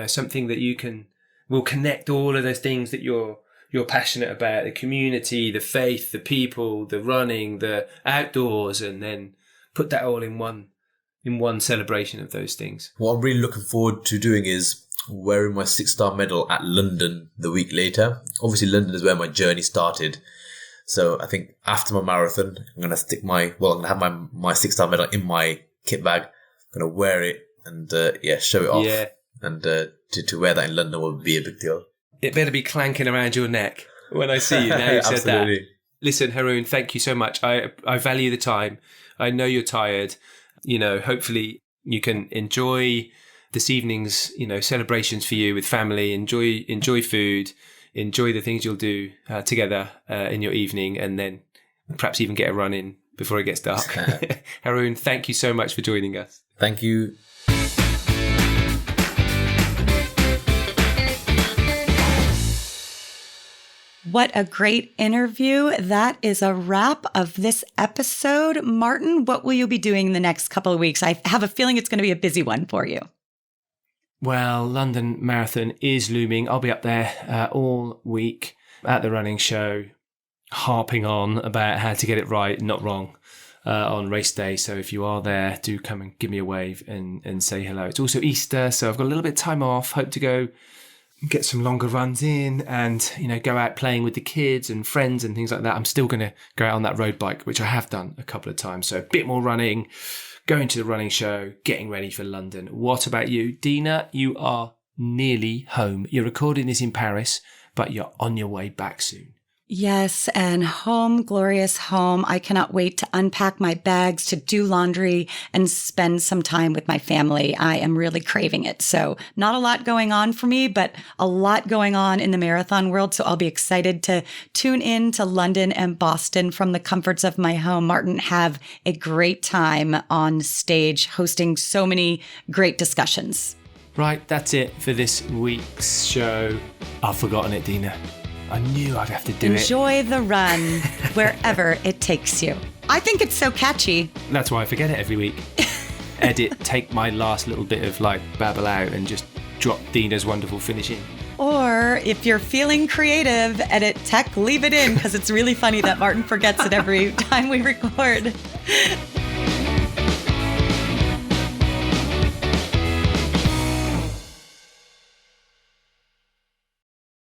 something that will connect all of those things that you're passionate about: the community, the faith, the people, the running, the outdoors, and then put that all in one celebration of those things. What I'm really looking forward to doing is wearing my 6-star medal at London the week later. Obviously, London is where my journey started. So I think after my marathon, I'm going to have my 6-star medal in my kit bag. I'm going to wear it and, show it off. Yeah. And to wear that in London will be a big deal. It better be clanking around your neck when I see you now you've said that. Listen, Haroon, thank you so much. I value the time. I know you're tired. Hopefully you can enjoy this evening's, celebrations for you with family. Enjoy food. Enjoy the things you'll do together in your evening, and then perhaps even get a run in before it gets dark. Haroon, thank you so much for joining us. Thank you. What a great interview. That is a wrap of this episode. Martin, what will you be doing in the next couple of weeks? I have a feeling it's going to be a busy one for you. Well, London Marathon is looming. I'll be up there all week at the running show, harping on about how to get it right, not wrong, on race day. So if you are there, do come and give me a wave and say hello. It's also Easter, so I've got a little bit of time off. Hope to go get some longer runs in and, go out playing with the kids and friends and things like that. I'm still going to go out on that road bike, which I have done a couple of times. So a bit more running, going to the running show, getting ready for London. What about you? Deena, you are nearly home. You're recording this in Paris, but you're on your way back soon. Yes, and home, glorious home. I cannot wait to unpack my bags, to do laundry, and spend some time with my family. I am really craving it. So not a lot going on for me, but a lot going on in the marathon world. So I'll be excited to tune in to London and Boston from the comforts of my home. Martin, have a great time on stage, hosting so many great discussions. Right, that's it for this week's show. I've forgotten it, Deena. I knew I'd have to do Enjoy the run wherever it takes you. I think it's so catchy. That's why I forget it every week. Edit, take my last little bit of babble out and just drop Deena's wonderful finishing. Or if you're feeling creative, edit tech, leave it in, because it's really funny that Martin forgets it every time we record.